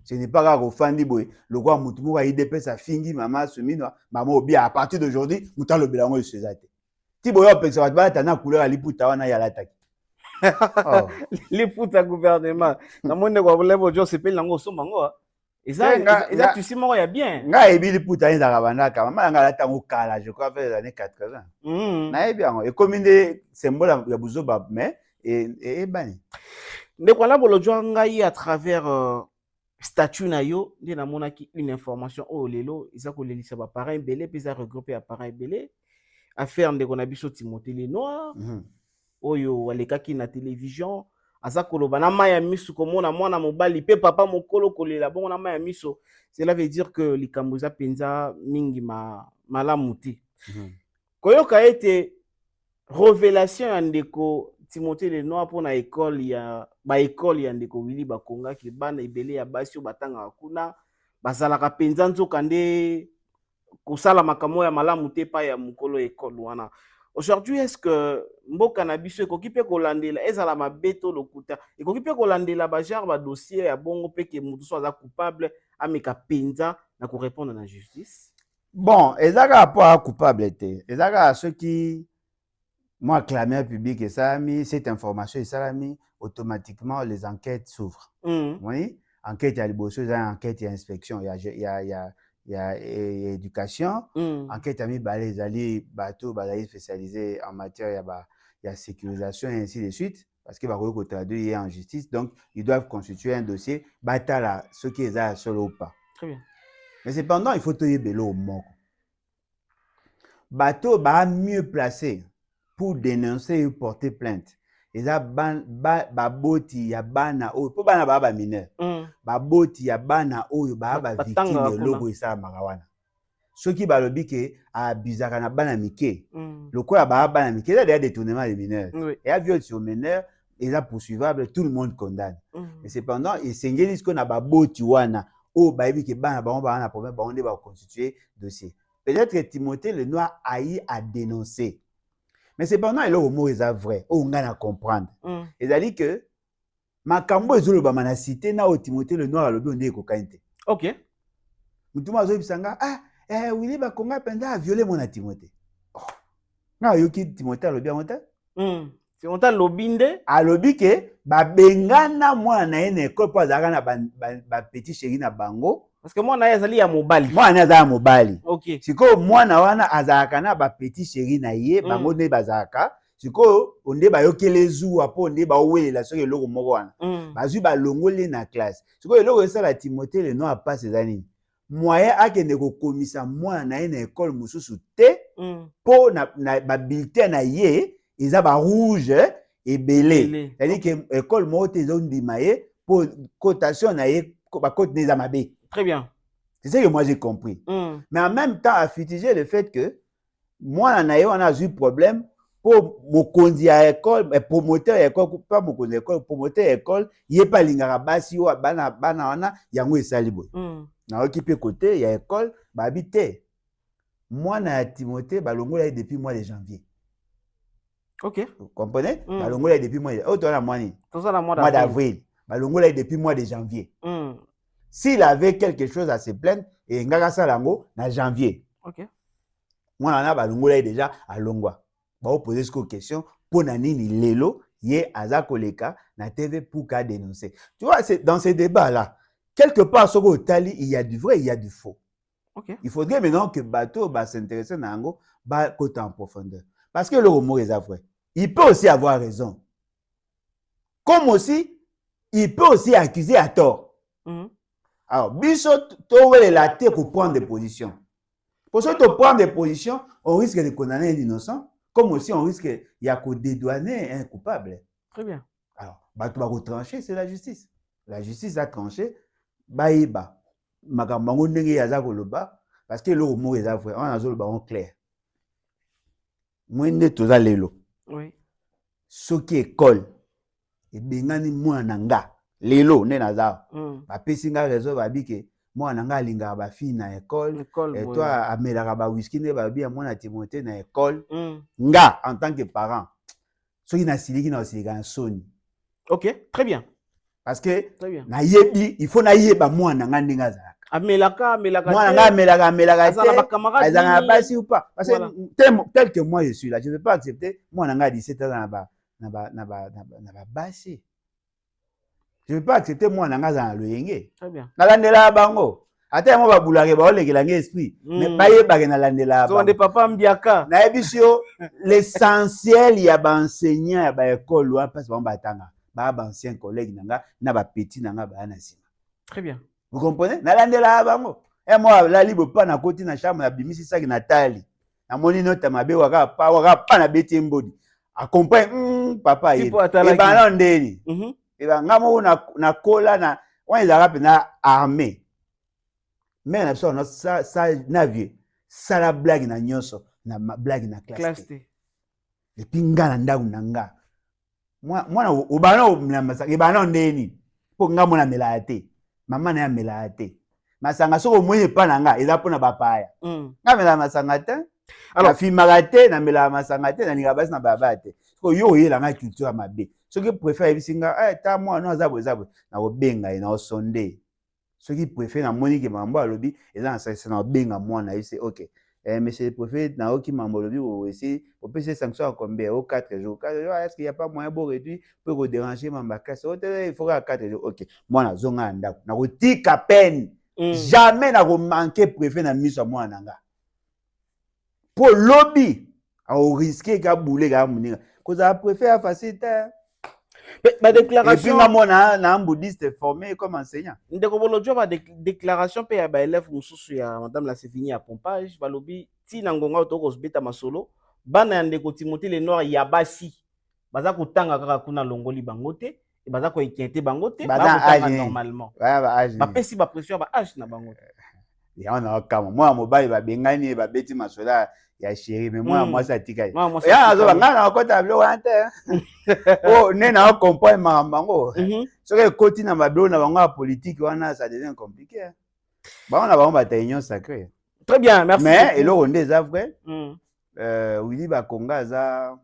Ce n'est pas grave au fandi boy. Le roi Moutoumou a idée sa fingi maman semino maman obi à partir d'aujourd'hui mouta le bilango de Sezate. Ti boyo pexo ba tana couleur ali puta wana ya l'attaque. Les puta gouvernement. Na monde ko lebo jo sepel nango somango. Et ça tu sais moi ya bien. Nga ebi li puta ina kabanda ka maman nga la tango kala je crois vers les années 80. Na ebi yango e commune symbole ya buzoba mais et bani. Ne quoi là bolo jo ngai à travers statut na yo ndi na monaki une information oh lelo isa ko lelisa ba parents belé puis ça regrouper à parents belé affaire ndeko na biso Timothée Lenoir oyo walekaki na télévision aza koloba na maya miso komona mwana mobali pe papa mokolo kolela bon na maya miso cela veut dire que likambo za penza mingi malamu te koyoka ete révélation ya ndeko Timothée Lenoir pour na école ya ndeko Willy Bakonga ki bana ibele ya basio batanga kuna bazalaka penza nzoka nde kosala makambo ya malamu te pa ya mukolo école wana. Aujourd'hui est-ce que mboka na biso ekoki pe kolandela ezala mabeto lokuta ekoki pe kolandela ba genre ba dossier ya bongo pe ke mutu so aza coupable ameka penza na ko répondre na justice? Bon, ezaka pas coupable te. Ezaka ceux qui moi, clameur public et ça, cette information et ça, automatiquement, les enquêtes s'ouvrent. Oui, enquête, il y a les bosses, enquête, il y a inspection, il y a éducation. Enquête, il y a les alliés, bateaux, spécialisés en matière, il y a sécurisation et ainsi de suite. Parce qu'il va traduire en justice. Donc, ils doivent constituer un dossier. Batala, ce qui est là, seul ou pas. Très bien. Mais cependant, il faut te dire au mort. Bateau, mieux placé pour dénoncer et porter plainte. Et ça, baboti ya bana oyo, po bana baba mineur. Baboti ya bana oyo, baba victime de logo isa magawana. Ceux qui balobi ke abusaka na bana mike. Le quoi bana mike, là, il y a détournement des mineurs. Et à viol sur mineur, et là poursuivable, tout le monde condamne. Mais cependant, il s'engage ce qu'on a baboti wana. Oh, baby ke bana bana problème, on va constituer dossier. Peut-être que Timothée Lenoir a eu à dénoncer. Mais cependant, il est vrai. On a comprendre. C'est-à-dire que makambo ezolo na cité na Timothée le noir alobi onde ekokainte. OK. Mutuma zo bisanga Willy Bakonga penda a violé mon Timothée. Na yoki Timothée alobi amonta? Timothée lobinde alobi ke ba bengana mwana na ene école po azaka na ba petit chéri na bango parce que mwana azali ya mobali. Mwana azali ya mobali. OK. Siko mwana wana azaka na ba petit chéri na ye bango ne bazaka. Siko onde ba yokele zuwa po onde ba owelela soki eloko moko wana. Bazui ba longole na classe. Siko eloko esala Timothée le noir passe ezani. Moyen akende ko komisa mwana na ene école mususu te po na ba bulletin na ye eza ba rouge et belé. C'est-à-dire que école moko te zondima ye po cotation na ye ba cote neza mabe. Très bien. C'est ça que moi j'ai compris. Mais en même temps, à fustiger le fait que moi, on a eu problème pour mon conduit à l'école, promoteur à l'école, pas mon conduit à l'école, promoteur à l'école, il n'y a pas l'ingarabashi ou banana, il y a un salibo. Na occupé côté, il y a l'école, bah habité. Moi, na Timothée, bah l'ongo là depuis mois de janvier. OK. Vous comprenez? Bah l'ongo là depuis mois de mois d'avril. Bah l'ongo là depuis mois de janvier. S'il avait quelque chose à se plaindre, et ngaka lango na janvier. OK. Moi na ba longo là déjà à longwa. Ba poser cette question pour nini lelo ye aza koleka na TV pour ka dénoncer. Tu vois, c'est dans ces débats là, quelque part sur au tali, il y a du vrai, il y a du faux. OK. Il faudrait maintenant que bateau va s'intéresser na ngo ba côté en profondeur. Parce que le mot est vrai. Il peut aussi avoir raison. Comme aussi il peut aussi accuser à tort. Alors, biso towele la tête pour prendre des positions. Pour ça, pour prendre des positions, on risque de condamner un innocent, comme aussi on risque de dédouaner un coupable. Très bien. Alors, bah tu vas retrancher, c'est la justice. La justice a tranché, baïba. Makambango ndenge yaza koloba, parce que le mot est vrai. On a le baron clair. Moi ne toza lelo. Oui. Ce qui est école, et bengani mwana nga. Lelo ne naza ba pesinga réseau ba bike moi nanga linga ba fi na école et toi amelaka ba whisky ne ba bia mwana Timothée na école nga en tant que parent soki na siliki na silika na soni. OK, très bien. Parce que na yebi il faut na yeba mwana nga ndinga za amelaka mwana nga amelaka azana basi ou pas parce que tel que moi je suis là je ne vais pas accepter mwana nga 17 ans na ba basi. Je ne veux pas accepter moi dans le yenge. Très bien. Nalandela bango. Ata mo babulake ba olekela nge esprit. Mais baye ba na landela bango. So de papa mbiaka. Na ebisio l'essentiel ya ba enseignant ya ba école wa parce ba batanga. Ba ancien collègue nanga na ba petit nanga ba na sima. Très bien. Vous comprenez? Nalandela bango. Et moi la libre pas na koti na chambre na bimisi saki na tali. Na moni nota mabe waka pa na beti mbodi. A comprendre papa il. Et ba na ndeni. Et bien, na kola na on les arabe na armée. Mais na so ça navie. Ça la blague na nyoso, na blague na classe. Et puis ngana ndagu nanga. Moi na obana na masaka, ebana ndeni. Po nga mona melate. Maman na melate. Masanga soko moye pa nanga, eza pona bapaya. Nga mela masanga te. Alors fi marate na mela masanga te na ninga basi na babate. Ko yo yela nga culture mabe. Ce qui préfère bisinga ta moi non azabo na obenga na osonde. Ce qui préfère na monique mambo alobi eza na na benga moi na c'est OK. Monsieur le préfet na oki mambo lobi aussi on peut se sanction à combien au 4 jours. Est-ce qu'il y a pas moyen pour réduire pour déranger mamba casse il faut à 4 jours. OK. Moi na zonga ndako na otika peine. Jamais na manquer préfet na miso moi nanga. Pour lobby à risquer ka bouler ga muninga. Cause a préfet faciliter. Ma déclaration. Et puis, moi, un bouddhiste formé comme enseignant. Ma déclaration, paye à élève Moussou, madame la Sévigny à Pompage, Balobi, si Nangonga Otokos Beta Masolo, Bana Ndeko Timothée le Noir Yabasi, Bazako Tanga Kakuna Longoli Bangote, et Bazako Ekiente Bangote, normalement. Ma pessi ba pression, ba H na Bangote. Et on a comme moi, mobile, ba Bengani, ba Beti Masola. Ya chéri mais moi ça tika ya zo ngana ko tablo wante oh nena comprendre mamango so que koti na mablo na bango politique wana ça devient compliqué ba on a ba union sacrée. Très bien, merci. Mais et le rondé ça vrai Willy Bakonga za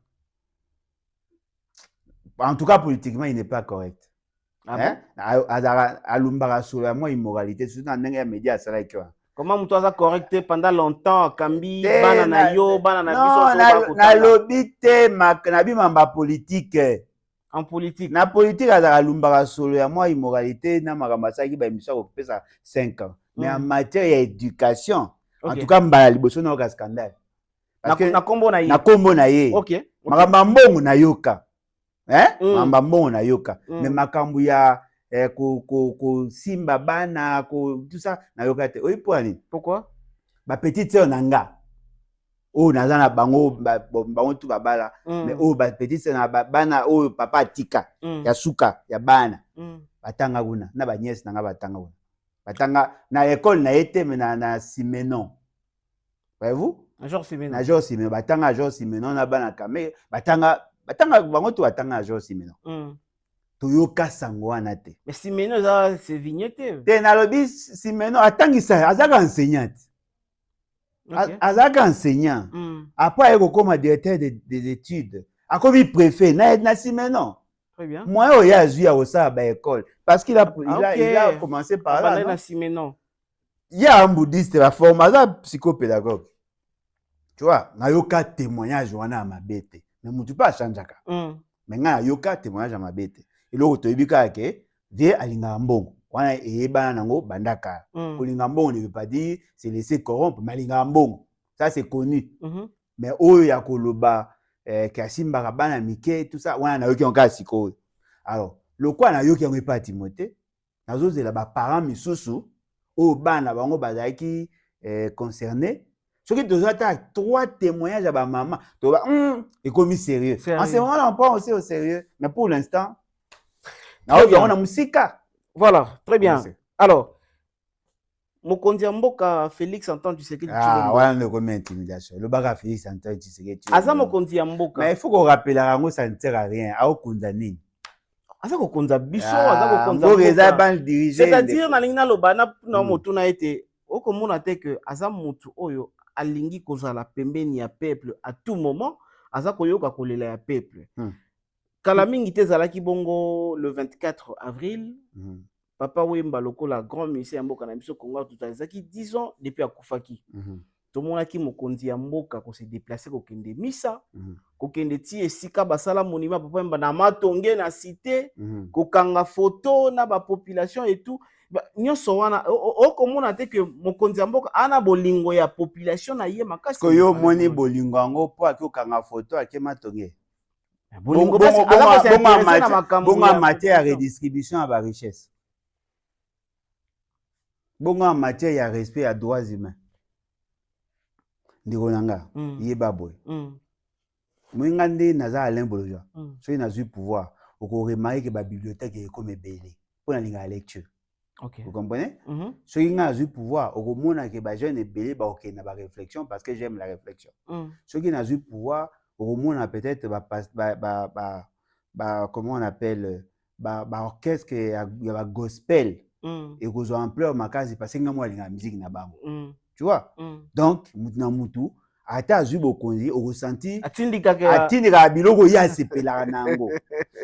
En tout cas, politiquement, il n'est pas correct. Ah Alumbara sur la moi immoralité, surtout dans les médias, c'est vrai que. Comment tu as correcté pendant longtemps, Kambi, banana yo, banana biso. Non, na lobité, nabi mamba politique. En politique. Na politique, alumbara sur la moi immoralité, na maramasa qui ba émission occupé ça 5 ans. Mais en matière d'éducation, en tout cas, mbala liboso na oka scandale. Na kombo na ye. Na kombo na ye. OK. Makamba mbongo na yoka. Makamba mbongo na yoka. Mais makambu ya ko simba bana tout ça na yoka te. Oyi poani. Pourquoi? Ba petite sœur nanga. Oh naza na bango bango tu babala. Mais oh ba petite sœur na bana oh papa tika ya suka ya bana. Batanga kuna na ba nièce nanga batanga kuna. Batanga na école na été mais na Simenon. Voyez-vous? Major Simenon. Major Simenon. Batanga Major Simenon na bana kame. Batanga bango tu batanga Major Simenon. Toyoka sango wana te. Mais Simenon ça c'est vignette. Te na lobi Simenon atangisa azaka enseignante. Azaka enseignant. Après il comme directeur des études. Akomi préfet na Simenon. Très bien. Moi il a vu au ça ba école parce qu'il a commencé par là. Na Simenon. Il y a un bouddhiste la formation psychopédagogue. Tu vois, na yoka témoignage wana mabete. Mais mutu pas chanjaka. Mais na yoka témoignage mabete. Et là to yibika ke vie alinga mbongo. Wana eyebana nango bandaka. Kolinga mbongo ne veut pas dire c'est laisser corrompre, mais alinga mbongo. Ça c'est connu. Mais oyo ya koloba kasimba kabana mike tout ça wana na yoki onka siko. Alors, le quoi na yoki on pas Timothée. Nazo zela ba parents misusu o bana bango bazaki concerné. Ce qui doit être 3 témoignages à ma maman, tu vas et comme sérieux. En ce moment-là, on prend aussi au sérieux, mais pour l'instant, on a musique. Voilà, très bien. Alors, Mokonzi Mboka Félix Antoine Tshisekedi. Ah, ouais, on le remet intimidation. Le baga Félix Antoine Tshisekedi. Asa Mokonzi Mboka. Mais il faut qu'on rappelle à Rango, ça ne sert à rien. À Okundani. Asa Kokonza Biso, Asa Kokonza Mboka. C'est-à-dire, na lingna lobana na motuna été. Okomona te que Asa Mutu Oyo. Alingi kozala pembeni ya peuple à tout moment aza koyoka kolela ya peuple kala mingi te zalaki bongo le 24 avril papa Wemba lokola grand ministre ya mboka na biso Congo tout azaki 10 ans depuis akufaki tomonaki mokonzi ya mboka ko se déplacer ko kende misa ko kende ti esika basala monument papa Wemba na matonge na cité ko kanga photo na ba population et tout. Nyonso wana okomona te que mokonzi ya mboka ana bolingo ya population na ye makasi koyo moni bolingo yango po akokanga photo akema tonge bolingo bongo matière ya redistribution ya ba richesse bongo matière ya respect ya droits humains ndiko nanga yeba boy mwinga nde naza Alain Boloja soki nazwi pouvoir okoremarke ke ba bibliothèque ekoma ebele mpo na linga ya lecture. Okay. Vous comprenez? Ce qui a eu pouvoir, au moins, que les jeunes belé ba réflexion parce que j'aime la réflexion. Ce qui a eu pouvoir, au moins, peut-être comment on appelle orchestre il y a gospel et qu'on a ampleur ma case parce que moi la musique na bango. Tu vois? Donc mutna mutu ata azu bokonzi au ressenti atindika biloko ya sepela nango.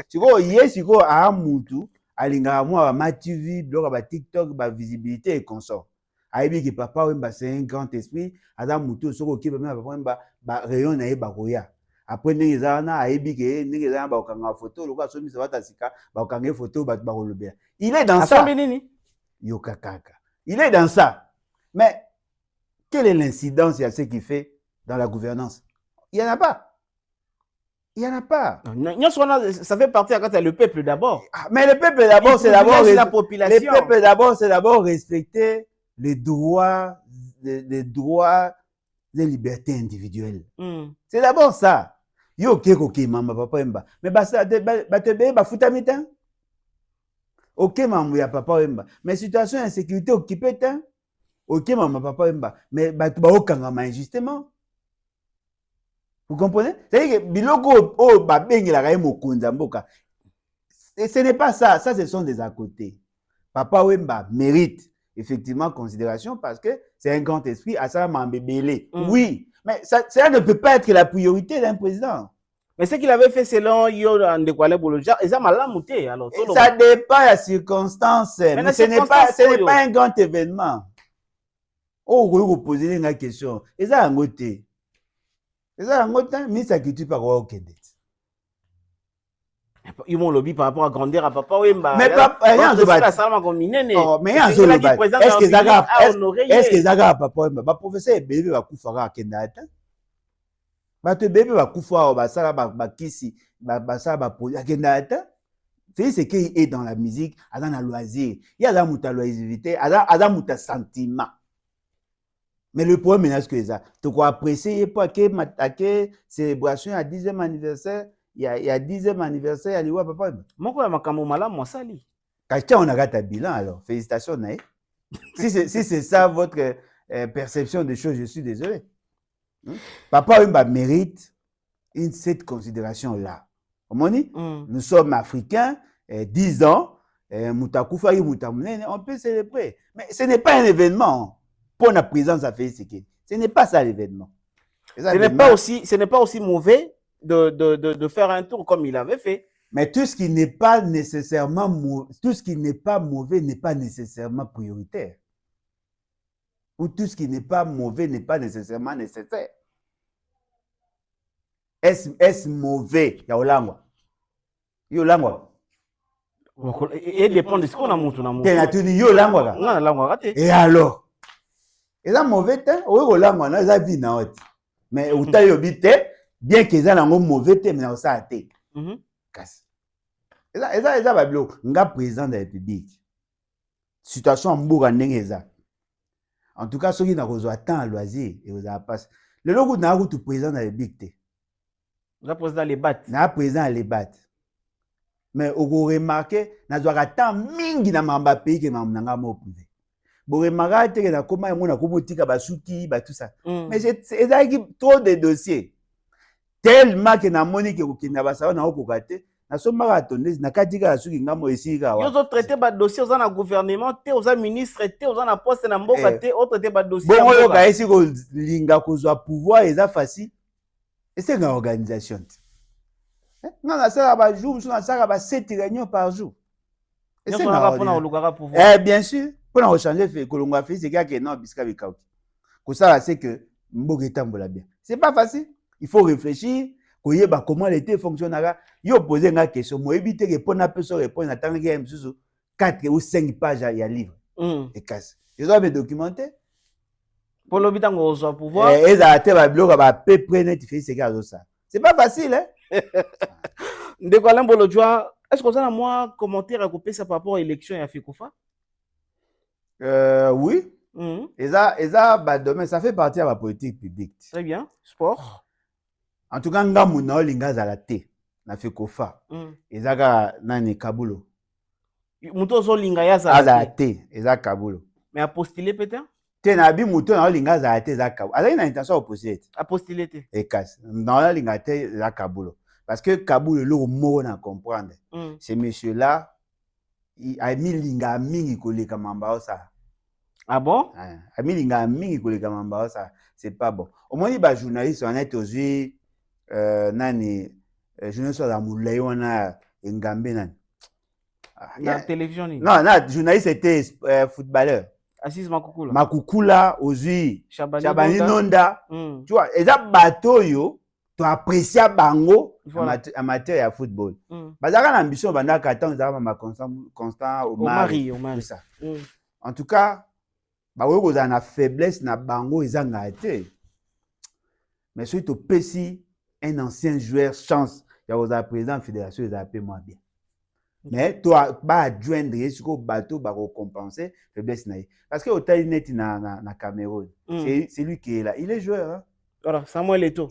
Siko yesiko a mutu alinga moi ma TV blog ba TikTok ba visibilité et consort aibi ki papa Wemba c'est un grand esprit ada mutu soko ki ba papa Wemba ba rayon na ba koya après ndenge zana aibi ke ndenge zana ba okanga photo loka so misa bata sika ba okanga photo ba kolobela il est dans ça yoka kaka il est dans ça mais quelle est l'incidence à ce qu'il fait dans la gouvernance? Il y en a pas. Il n'y en a pas. Ça fait partie de le peuple d'abord. Mais le peuple d'abord, c'est d'abord la population. Le peuple d'abord, c'est d'abord respecter les droits des libertés individuelles. C'est d'abord ça. Yo keko ki mama papa Wemba. Mais basa te ba futamita. OK maman ya papa Wemba. Mais situation d'insécurité occupée ta. OK maman papa Wemba. Mais ba okanga ma injustement. Vous comprenez? C'est-à-dire que biloko o ba bengela ka mokonza mboka. Ce n'est pas ça, ça ce sont des à côté. Papa Wemba mérite effectivement considération parce que c'est un grand esprit à ça mambébélé. Oui, mais ça ne peut pas être la priorité d'un président. Mais ce qu'il avait fait selon Yo Ndekwale Boloja, ça m'a lamouté. Alors, ça dépend des circonstances. Mais ce n'est pas un grand événement. Oh, vous posez une question. Et ça, en côté. Et ça, en côté, mais ça qui tue par quoi au Québec. Ils m'ont lobby par rapport à grandeur à papa Wemba. Mais papa, rien de bâti. Mais rien de bâti. Est-ce que Zaga papa Wemba, bah professeur bébé va koufara kendata. Bah te bébé va koufara bah ça ba kisi bah ça ba poser kendata. C'est qu'il est dans la musique, dans la loisir. Il y a la muta loisibilité, la muta sentiment. Mais le problème est ce que ça. Tu crois apprécier pour que célébration à 10e anniversaire. Il y a 10e anniversaire, il y a papa. Moi, je suis sali. Quand on a gâté bilan, alors, félicitations. Si c'est ça votre perception des choses, je suis désolé. Papa mérite cette considération-là. Nous sommes africains, 10 ans, on peut célébrer. Mais ce n'est pas un événement pour la présence à Félix. Ce n'est pas ça l'événement. Ce n'est pas aussi mauvais de faire un tour comme il avait fait. Mais tout ce qui n'est pas nécessairement tout ce qui n'est pas mauvais n'est pas nécessairement prioritaire. Ou tout ce qui n'est pas mauvais n'est pas nécessairement nécessaire. Est-ce mauvais? Yolangwa. Et dépend de ce qu'on a montré. Et alors? Et là, mauvais temps, on a vu dans autre. Mais au taille bien qu'ils aient un mauvais thème, mais ça a été. Et ça va bien. On a président de la République. Situation en Bourg-en-Nengeza. En tout cas, ceux qui n'ont pas tant à loisir, et vous avez passé. Le logo n'a pas tout président de la République. On a président les battre. On a président les battre. Mais vous remarquez, on a pas tant mingi na mamba pays que na mnanga mo privé. Vous remarquez que na comment on a comment tika basuki, tout ça. Mais c'est trop de dossiers. Tellement que na moni que okina basaba na okokate na somba atondezi na katika la suki ngamo esika wa. Yo zo traiter ba dossier aux na gouvernement, te aux ministre, te aux na poste na mboka te, autre te ba dossier. Bon yo ka esi ko linga kozwa pouvoir eza facile. Et c'est une organisation. Na sala ba jour, na sala ba 7 réunions par jour. Et c'est na pour na olukaka pouvoir. Bien sûr, pour na changer fait kolonga fait c'est que non biska bikauti. Ko ça c'est que mboka etambola bien. C'est pas facile. Il faut réfléchir, comment l'été fonctionnera. Il faut poser une question. Moi, éviter que pour personne répondre, attendre qu'il y ait 4 ou 5 pages à livre. Et casse. Ils ont documenté. Pour l'hôpital, on va pouvoir. Et ça a été à peu près net, ça. C'est pas facile, hein? De quoi l'embolojoie, est-ce que vous avez moi commentaire à couper ça par rapport à l'élection et à Fikoufa? Oui. Et ça, demain, ça fait partie de la politique publique. Très bien. Sport. En tout cas, ngamu na olinga za la te na Fekofa. Ezaka nani Kabulo. Muto zo linga ya za la te, ezaka Kabulo. Mais a postulé peut-être? Te na bi muto na olinga za la te za Kabulo. Azali na intention de postuler. A postulé te. Et casse. Dans la linga te za Kabulo. Parce que Kabulo le mot na comprendre. Ce monsieur là, il a mis linga mingi koleka mamba ça. Ah bon? A mis linga mingi koleka mamba ça. C'est pas bon. Au moins les journalistes on est aussi nani je ne sais pas moulay wana engambe nani la télévision non journaliste était footballeur Assis Makukula Makukula ozui Chabani Nonda tu vois eza bato yo to apprécier bango amateur ya football bazaka na ambition bandaka attendre za ma constant Omari ça en tout cas ba we ko za na faiblesse na bango ezanga été mais surtout pesi un ancien joueur chance il y a aux président fédération ils appellent moi bien mais toi ba joindre ce que bateau ba compenser faiblesse na parce que au net na Cameroun c'est lui qui est là il est joueur hein voilà Samuel Eto'o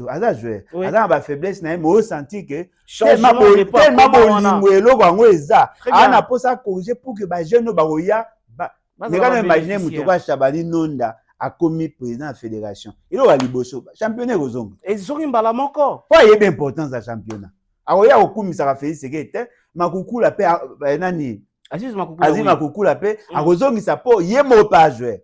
ada joueur ada ba faiblesse na mais au senti que tellement bolingo bango eza ana posa corriger pour que ba jeune ba roya ba mais quand imaginer muto ba Chabani Nonda a commis président de la fédération. Il aura liboso. Championnat aux hommes. Et ils ont une balle encore. Pourquoi il y a bien importance à championnat? Alors il y a beaucoup de ça a fait c'est que Makoukou la paix nani. Aziz Makoukou la paix. À Rozong il s'appelle il est mot pas jouer.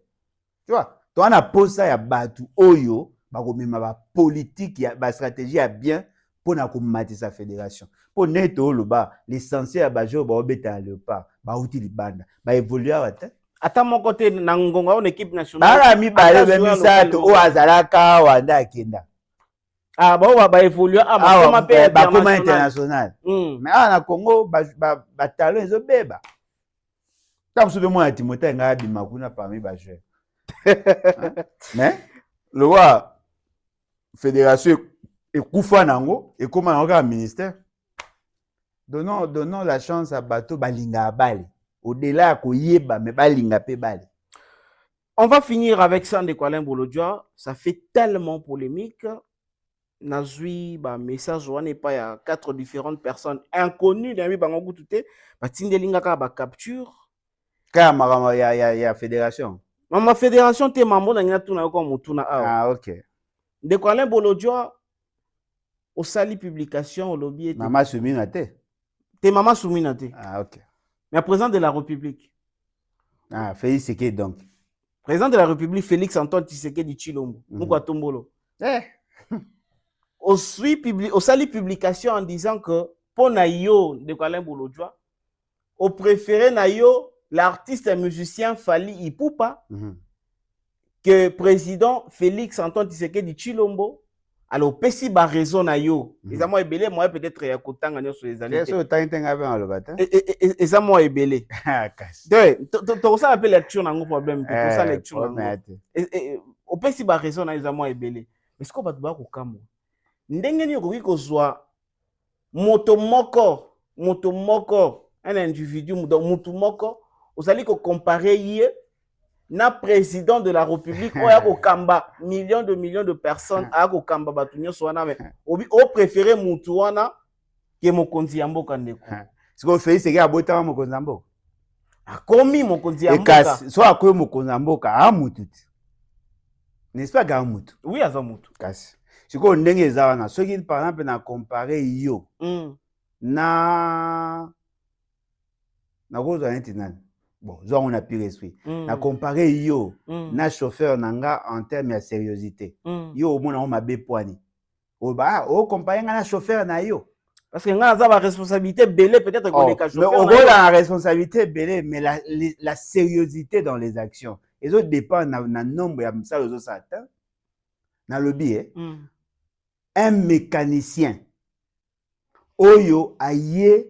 Tu vois? Toi on a posé ça ya batu oyo ba komema ba politique ya ba stratégie ya bien pour na komatisa fédération pour neto loba l'essentiel ya bajo ba obeta leopard ba uti libanda ba évoluer ata ata mon côté na ngonga on équipe nationale bara mi bale be misato o azalaka wanda akenda ah ba évoluer ba koma international mais na Congo ba talent ezo beba ta msube mo ya Timothée nga bima kuna parmi ba joueurs mais le roi fédération ekufa nango ekoma nango ka ministère donnons la chance à bato balinga bale au-delà ya koyeba mais balinga pe bale. On va finir avec ça de Kwalin Bolodjoa, ça fait tellement polémique. Nazui ba message wana pas il y a 4 différentes personnes inconnues d'ami bango touté ba tindelinga ka ba capture ka marama ya fédération. Mama fédération te mambo na ngina tuna ko mutuna ah OK. De Kwalin Bolodjoa au sali publication au lobby et Mama Soumina te. Te Mama Soumina te. Ah OK. Mais président de la République. Ah Félix Tshisekedi donc. Président de la République Félix Antoine Tshisekedi Tshilombo. Mukwa Tombolo. Au sali publication en disant que pour Nayo de Kwalin Bolodjoa, au préféré Nayo l'artiste et musicien Fally Ipupa que président Félix Antoine Tshisekedi Tshilombo alors pesi ba raison Nayo ils moi ebelé moi peut-être ya kotanga nyo sur les années c'est autant intenga ben le bata et ça moi ebelé to ça appelle lecture nango problème to ça lecture nango au pesi ba raison na ils moi ebelé mais ce qu'on va ba ko kamo ndenge ni ko kozwa moto moko un individu moto moko osali ko comparer hier na président de la République oya ko kamba millions de personnes a ko kamba batunyo soana mais au préféré mutu wana ke mokonzi ya mboka ndeko siko Félix Tshisekedi abota mokonzi ya mboka akomi mokonzi ya mboka kasi so akomi mokonzi ya mboka a mutu n'est-ce pas ga mutu oui aza mutu kasi siko ndenge eza wana soki par exemple na comparer yo na kozwa ntinani bon zo on a pire esprit na comparer yo na chauffeur nanga en termes de sérieuxité yo mona on mabe poani o comparer na chauffeur na yo parce que nga za ba responsabilité belé peut-être qu'on est chauffeur mais on a la responsabilité belé mais la sérieuxité dans les actions et autres dépend na nombre ya ça les autres atteint na lobby un mécanicien oyo aye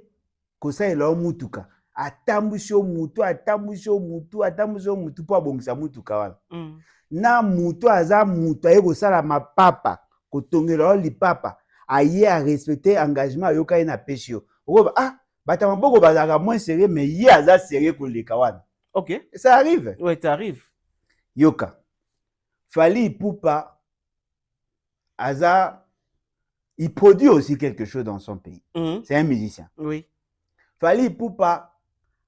kosa elo mutuka atambusho mutu po abongisa mutuka wana na mutu aza mutu aye kosala mapapa kotongela lipapa aye a respecter engagement ayoka ye na peshi yo okoba bata maboko bazaka moins sérieux mais ye aza sérieux koleka wana OK ça arrive ouais ça arrive yoka Fally Ipupa aza il produit aussi quelque chose dans son pays c'est un musicien oui Fally Ipupa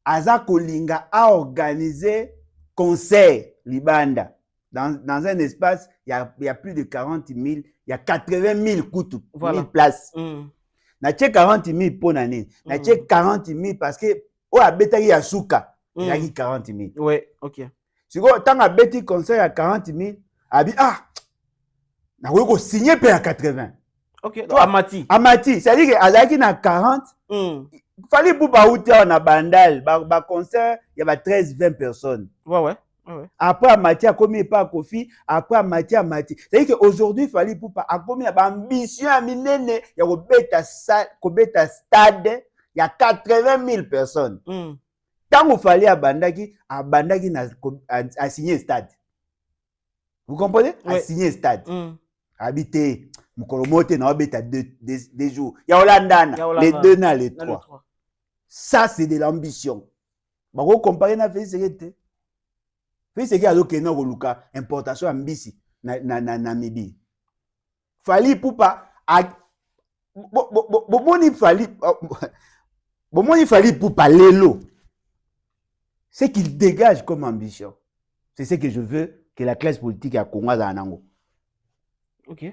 aza kolinga a organiser concert libanda dans un espace il y a plus de 40 000 il y a 80 000 kutu voilà. 1000 places na tche 40 000 pour nani na tche 40 000 parce que o abetaki ya suka il y a 40 000 ouais OK siko tant abeti concert ya 40 000 abi na ko signer pe à 80 OK amati c'est à dire que azaki na 40 Fally Ipupa outé na bandal ba concert il y a 13-20 personnes ouais après Amati a commis pas Kofi après Amati c'est à dire que aujourd'hui Fally Ipupa a commis ambition à minene il y a kobeta stade il y a 80 000 personnes tant que Fally abandaki a signé stade vous comprenez a signé stade habité mukolomote na obeta 2 jours il y a Holandana les 2 na les 3 ça c'est de l'ambition bako comparer na Félix Tshisekedi Félix Tshisekedi azokena koluka importation ya mbisi na Namibie Fally Ipupa bomoni Fally Ipupa lelo ce qu'il dégage comme ambition c'est ce que je veux que la classe politique à Congo a nango. OK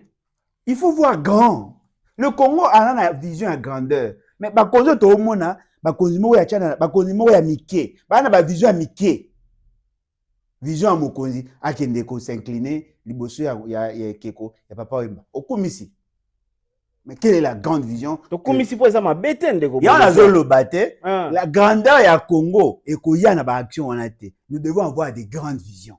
il faut voir grand le Congo a une vision à grandeur mais bakonzo to mona bakonzi moko ya chana bakonzi moko ya mike bana ba vision ya mike vision ya mokonzi akende ko s'incliner liboso ya keko ya papa wemba okumisi Mais quelle est la grande vision? Comme ici, pour exemple, il y a la grandeur ya Congo et qu'il y a une action en été. Nous devons avoir des grandes visions.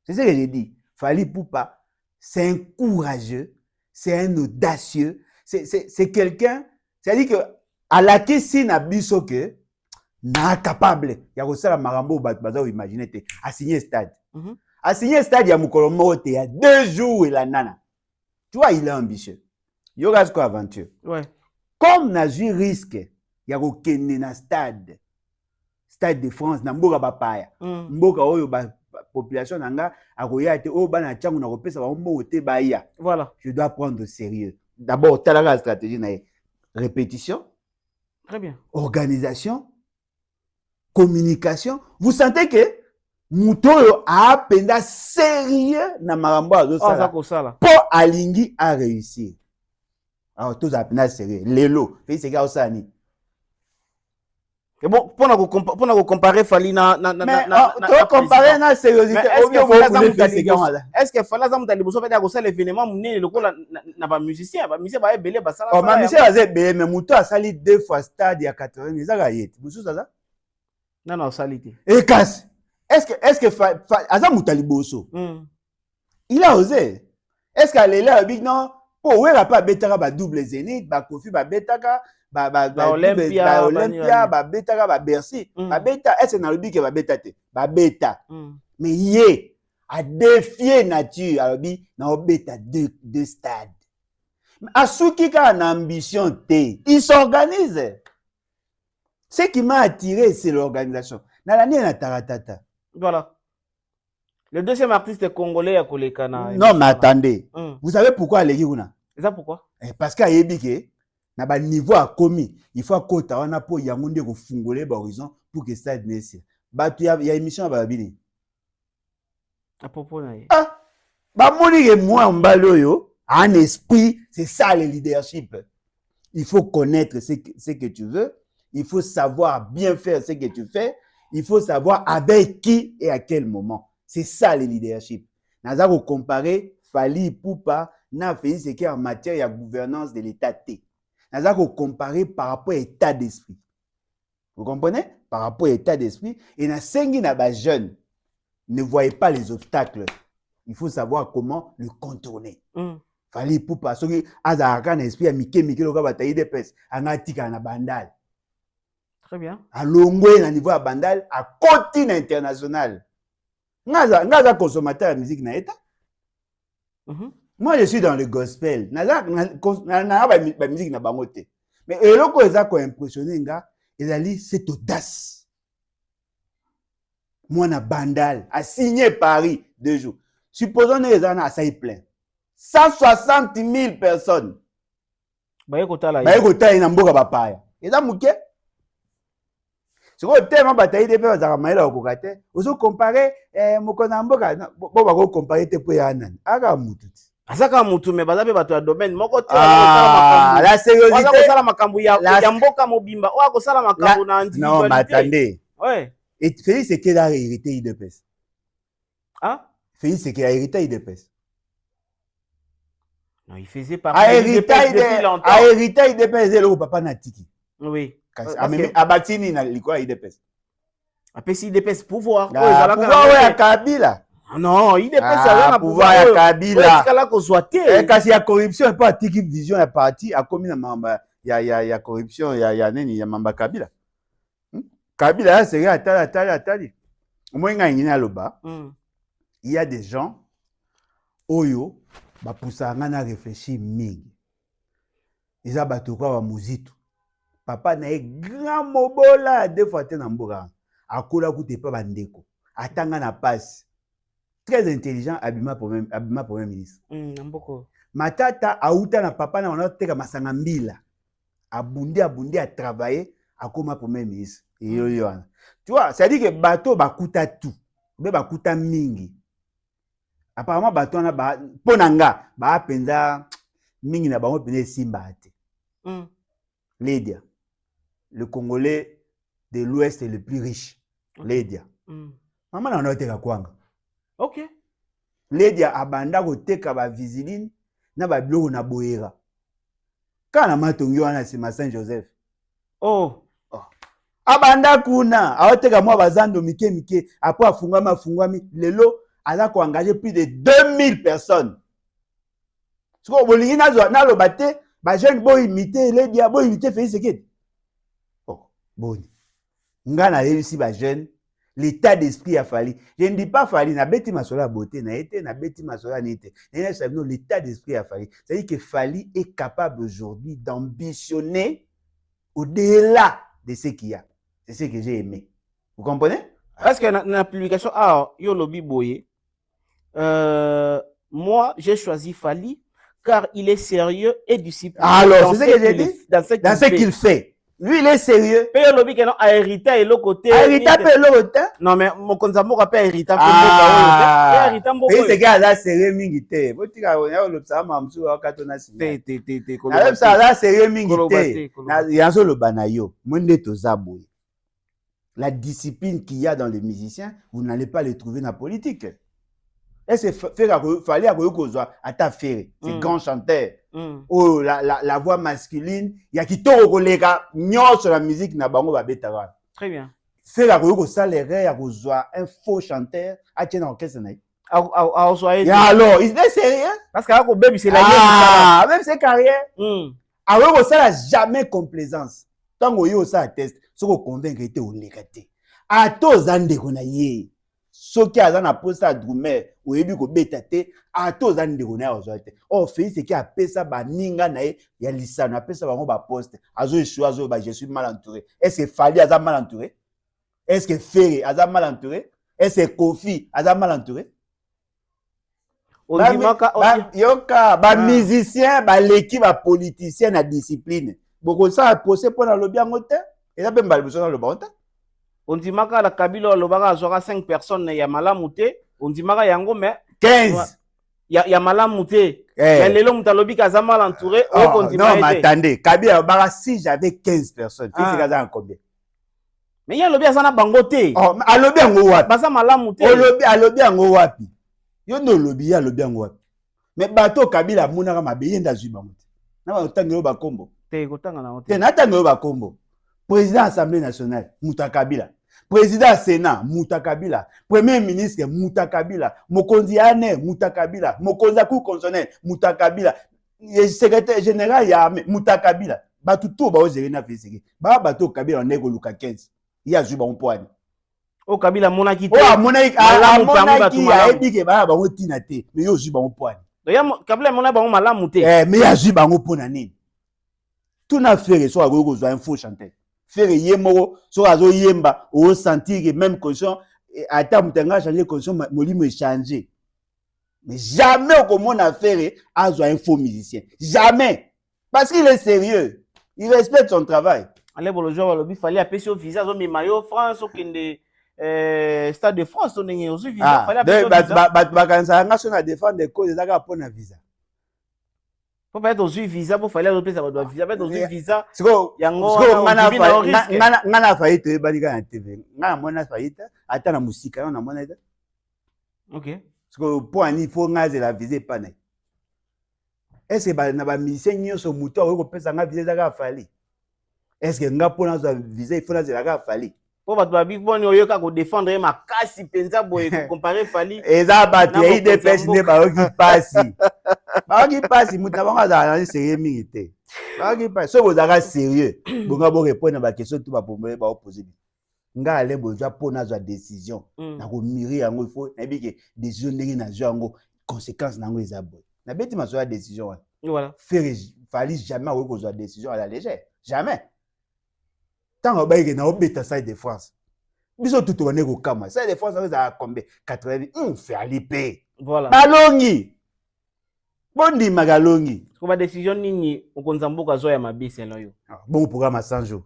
C'est ce que j'ai dit. Fally Ipupa, c'est un courageux, c'est un audacieux, c'est quelqu'un, c'est-à-dire que à la question n'a biso que n'a capable. Il y a aussi la marambo bazo imaginer à signer stade. À signer stade il y a Mukolomo il y a 2 jours et la nana. Tu vois, il est ambitieux. Il y aura ce aventure. Ouais. Comme n'a eu risque, il y a aucun stade de France, na mboka bapaya. Mboka oyo ba population nanga akoya te o bana changu na kopesa ba mbongo te baya. Voilà. Je dois prendre au sérieux. D'abord, tala la stratégie na répétition. Très bien. Organisation, communication. Vous sentez que Mutoyo a penda sérieux na marambo azosala. Pour alingi a réussir. Alors, tous à sérieux. Lélo, fait ce gars aussi. Et bon, pour nous comparer Fally na comparer na sérieuxité. Est-ce que Fally Azam tali boso peut-être que l'événement munene le na ba musicien ba belé ba sala. Oh, ma musicien a belé mais Muto a sali 2 fois stade ya 80 000 za yet. Musu ça? Non, salité. Et casse. Est-ce que Azam Mutali boso? Il a osé. Est-ce qu'elle est là big non? Oh, ouais, la pas betaka ba double zénith, ba Kofi ba betaka, ba Olympia, ba betaka ba Bercy. Ba beta, est-ce que na lobi ke ba beta te? Ba beta. Mais yé a défier nature, a lobi na beta deux stades. Asuki ka na ambition te, il s'organise. Ce qui m'a attiré, c'est l'organisation. Na l'année na taratata. Voilà. Le deuxième artiste congolais à Kolekana. Non, mais attendez. Vous savez pourquoi les Giguna? C'est ça pourquoi? Parce qu'à Yébike, na ba niveau a commis, il faut que wana po yangonde ko fungole ba horizon pour que ça naisse. Ba tu y a émission ba bini. À propos na. Ah, ba moni ke moi mbalo yo, un esprit, c'est ça le leadership. Il faut connaître ce que tu veux, il faut savoir bien faire ce que tu fais, il faut savoir avec qui et à quel moment. C'est ça le leadership. Naza ko comparer Fally Ipupa na fait ce qui en matière de gouvernance de l'État T. Naza ko comparer par rapport à l'état d'esprit. Vous comprenez? Par rapport à l'état d'esprit et na sengi na ba jeune ne voyez pas les obstacles. Il faut savoir comment le contourner. Fally Ipupa soki azaka na esprit ya mike loka batayi de pes anatika na bandal. Très bien. À longwe na niveau à bandal à continent international. Naza consommateur de musique na eta. Moi je suis dans le gospel. Naza ba musique na bango te. Mais eloko eza ko impressionner nga, ezali cette audace. Moi na bandal a signé Paris 2 jours. Supposons que ezana a saï plein. 160 000 personnes. Baye kotala na mboka bapaya. Eza muke. C'est quoi tellement bataille de peur za maila okokate. Ozo comparer mokona mboka bo ba comparer te po ya nan. Aka mutu. Azaka mutu me bazabe bato ya domaine moko te la sérieuxité. Oza kosala makambu ya mboka mobimba. Oza kosala makambu na individualité. Non, mais attendez. Ouais. Et Félix c'est qu'il a hérité IDPS. Hein? Félix c'est qu'il a hérité IDPS. Non, il faisait partie de l'IDPS depuis longtemps. A hérité IDPS le papa natiki. Oui. Abatini na likoa IDPS. Apesi IDPS pouvoir. Pouvoir ya Kabila. Non, IDPS a un pouvoir ya Kabila. Kala ko zoate. Kasi ya corruption pas tiki vision ya parti a commis na mamba ya corruption ya neni ya mamba Kabila. Kabila c'est atali. Moi nga ngina loba. Il y a des gens oyo ba poussa ngana réfléchir mingi. Eza bato kwa ba muzitu. Papa na grand mobola 2 fois te na mboka. Akola ku te pa bandeko. Atanga na passe. Très intelligent abima premier ministre. Mboko. Matata auta na papa na wana teka masanga mbila. Abundi a travailler akoma premier ministre. Yo. Tu vois, ça dit que bateau bakuta tout. Be bakuta mingi. Apparemment bateau na ba ponanga ba penza mingi na bango pene simba ate. Lydia. Le Congolais de l'Ouest est le plus riche. Lydia. Maman n'a pas kwanga. Ok. Lydia abanda ko teka ba visiline na ba biloko na boera. Kana matongi wana sima Saint Joseph. Oh. Abanda kuna, awoteka mwa bazando mike après afungwami lelo aza ko engager plus de 2000 personnes. Siko bolingi na bate ba jeune boy imiter les dia boy imiter Félix Tshisekedi. Oh, boni. Ngana réussi ba jeune l'état d'esprit a fallu. Je ne dis pas fallu na beti masola beauté na été na beti masola nité. L'état d'esprit a fallu. C'est-à-dire que Fally est capable aujourd'hui d'ambitionner au-delà de ce qu'il y a. C'est ce que j'ai aimé. Vous comprenez? Parce que dans la publication, yo lobby boye. Moi, j'ai choisi Fally car il est sérieux et discipliné. Alors, c'est ce que j'ai dit. Dans ce qu'il fait. Lui, il est sérieux. Paye lobby qui a hérité et l'autre côté. Hérité et l'autre côté. Non, mais mon konzamo rappelle hérité. C'est que là, sérieux mingité. Vous dites que l'observation mamsou a katona si. Même ça là, sérieux mingité. Il y a le banayo. Monde to zaboui. La discipline qu'il y a dans les musiciens, vous n'allez pas les trouver dans la politique. Et c'est fallait à ta faire. C'est grand chanteur. Oh, la voix masculine. Il y a qui t'ont recolléga sur la musique na bango ba betara. Très bien. C'est la ko salaire ya ko un faux chanteur a tient dans orchestre na. Alors, il est sérieux parce que ko baby c'est la même ses carrières. Ah ouais, ça n'a jamais complaisance. Tant que yo ça test, ce qu'on convainc était au légaté. À tous ande kona yé. Ce qui a na poste à Drumer, ou ebi ko betate, à tous ande kona ozoite. Oh, Félix c'est qui a pesa ba ninga na ya lisano, a pesa bango ba poste. Azo échoué, azo ba je suis mal entouré. Est-ce que Fally a mal entouré? Est-ce que Ferré a mal entouré? Est-ce que Kofi a mal entouré? Yoka, ba musicien, ba l'équipe, ba politicien na discipline. Beaucoup ça a posé pour le bien côté et là ben besoin le bon temps. On dit maka la Kabila le baga aura 5 personnes ya malamuté, on dit maka yango mais 15 ya malamuté. Mais lelo mutalobi kaza mal entouré, on dit non mais attendez, Kabila baga si j'avais 15 personnes, fils kaza en combien? Mais ya lobi azana bangoté. Oh, alobi ngo wapi? Baza malamuté. Alobi ngo wapi? Yo no lobi ya lobi ngo wapi? Mais bato Kabila munaka mabe nda zwi bangoté. Na ba tangelo ba kombo. Président Assemblée nationale, Mouta Kabila. Président Sénat, Mouta Kabila. Premier ministre, Mouta Kabila. Mokonzi Ane, Mouta Kabila. Mokonzi Cour constitutionnelle, Mouta Kabila. Secrétaire général, Mouta Kabila. Batuto, ba ozeri na fisiki. Ba bato Kabila, on est go luka 15. Il y a juba on poigne. Oh Kabila monaki. Oh monaki, a dit que ba on tinate. Mais yo juba on poigne. Kabila monaki ba on malamuté. Mais ya juba on ponani. Tout n'a fait soit un faux chanteur. Faire yemoro, soit azo yemba, ou sentir que même conscient, à ta moutenga changer conscient, molimo changer. Mais jamais au monde a fait un faux musicien. Jamais. Parce qu'il est sérieux. Il respecte son travail. Allez, bon, le jour, il fallait appeler sur visa, mais maillot France, ou Stade de France, on est aussi visa. Bah, national défendre des causes, ils ont un visa. Faut pas être aux visa pour faire l'autre ça doit visa être aux visa yango ngana faillite balika na TV ngana mona faillite ata na musika na mona ita OK parce que pour ani faut ngaze la visa pas na est-ce que na ba musicien nyoso muto ko pesa nga visa za Fally est-ce que nga pona za visa il faut na za Fally pour ba ba big bon oyoka ko défendre ma kasi penza boy comparer Fally eza batu ya IDPS ne ba oki pasi Bagi passe, mutabango za sérieux milité. Bagi passe, so bozaka sérieux. Bonga bo répondre à ba question tout ba problème ba opposer. Nga ale boza pona za décision. Na ko miri yango il faut na bi que décision ndenge na jango conséquences nango ezabo. Na beti maso ya décision. Voilà. Fallait jamais ko za décision à la légère. Jamais. Tant ba que na obeta side de France. Biso tout tourner ko kama. Side de France ça a combien 80 fait aliper. Voilà. Balongi. Bondi magalongi. Kwa décision nini ukonzambuka zo ya mabisi loyo. Bon programme à 100 jours.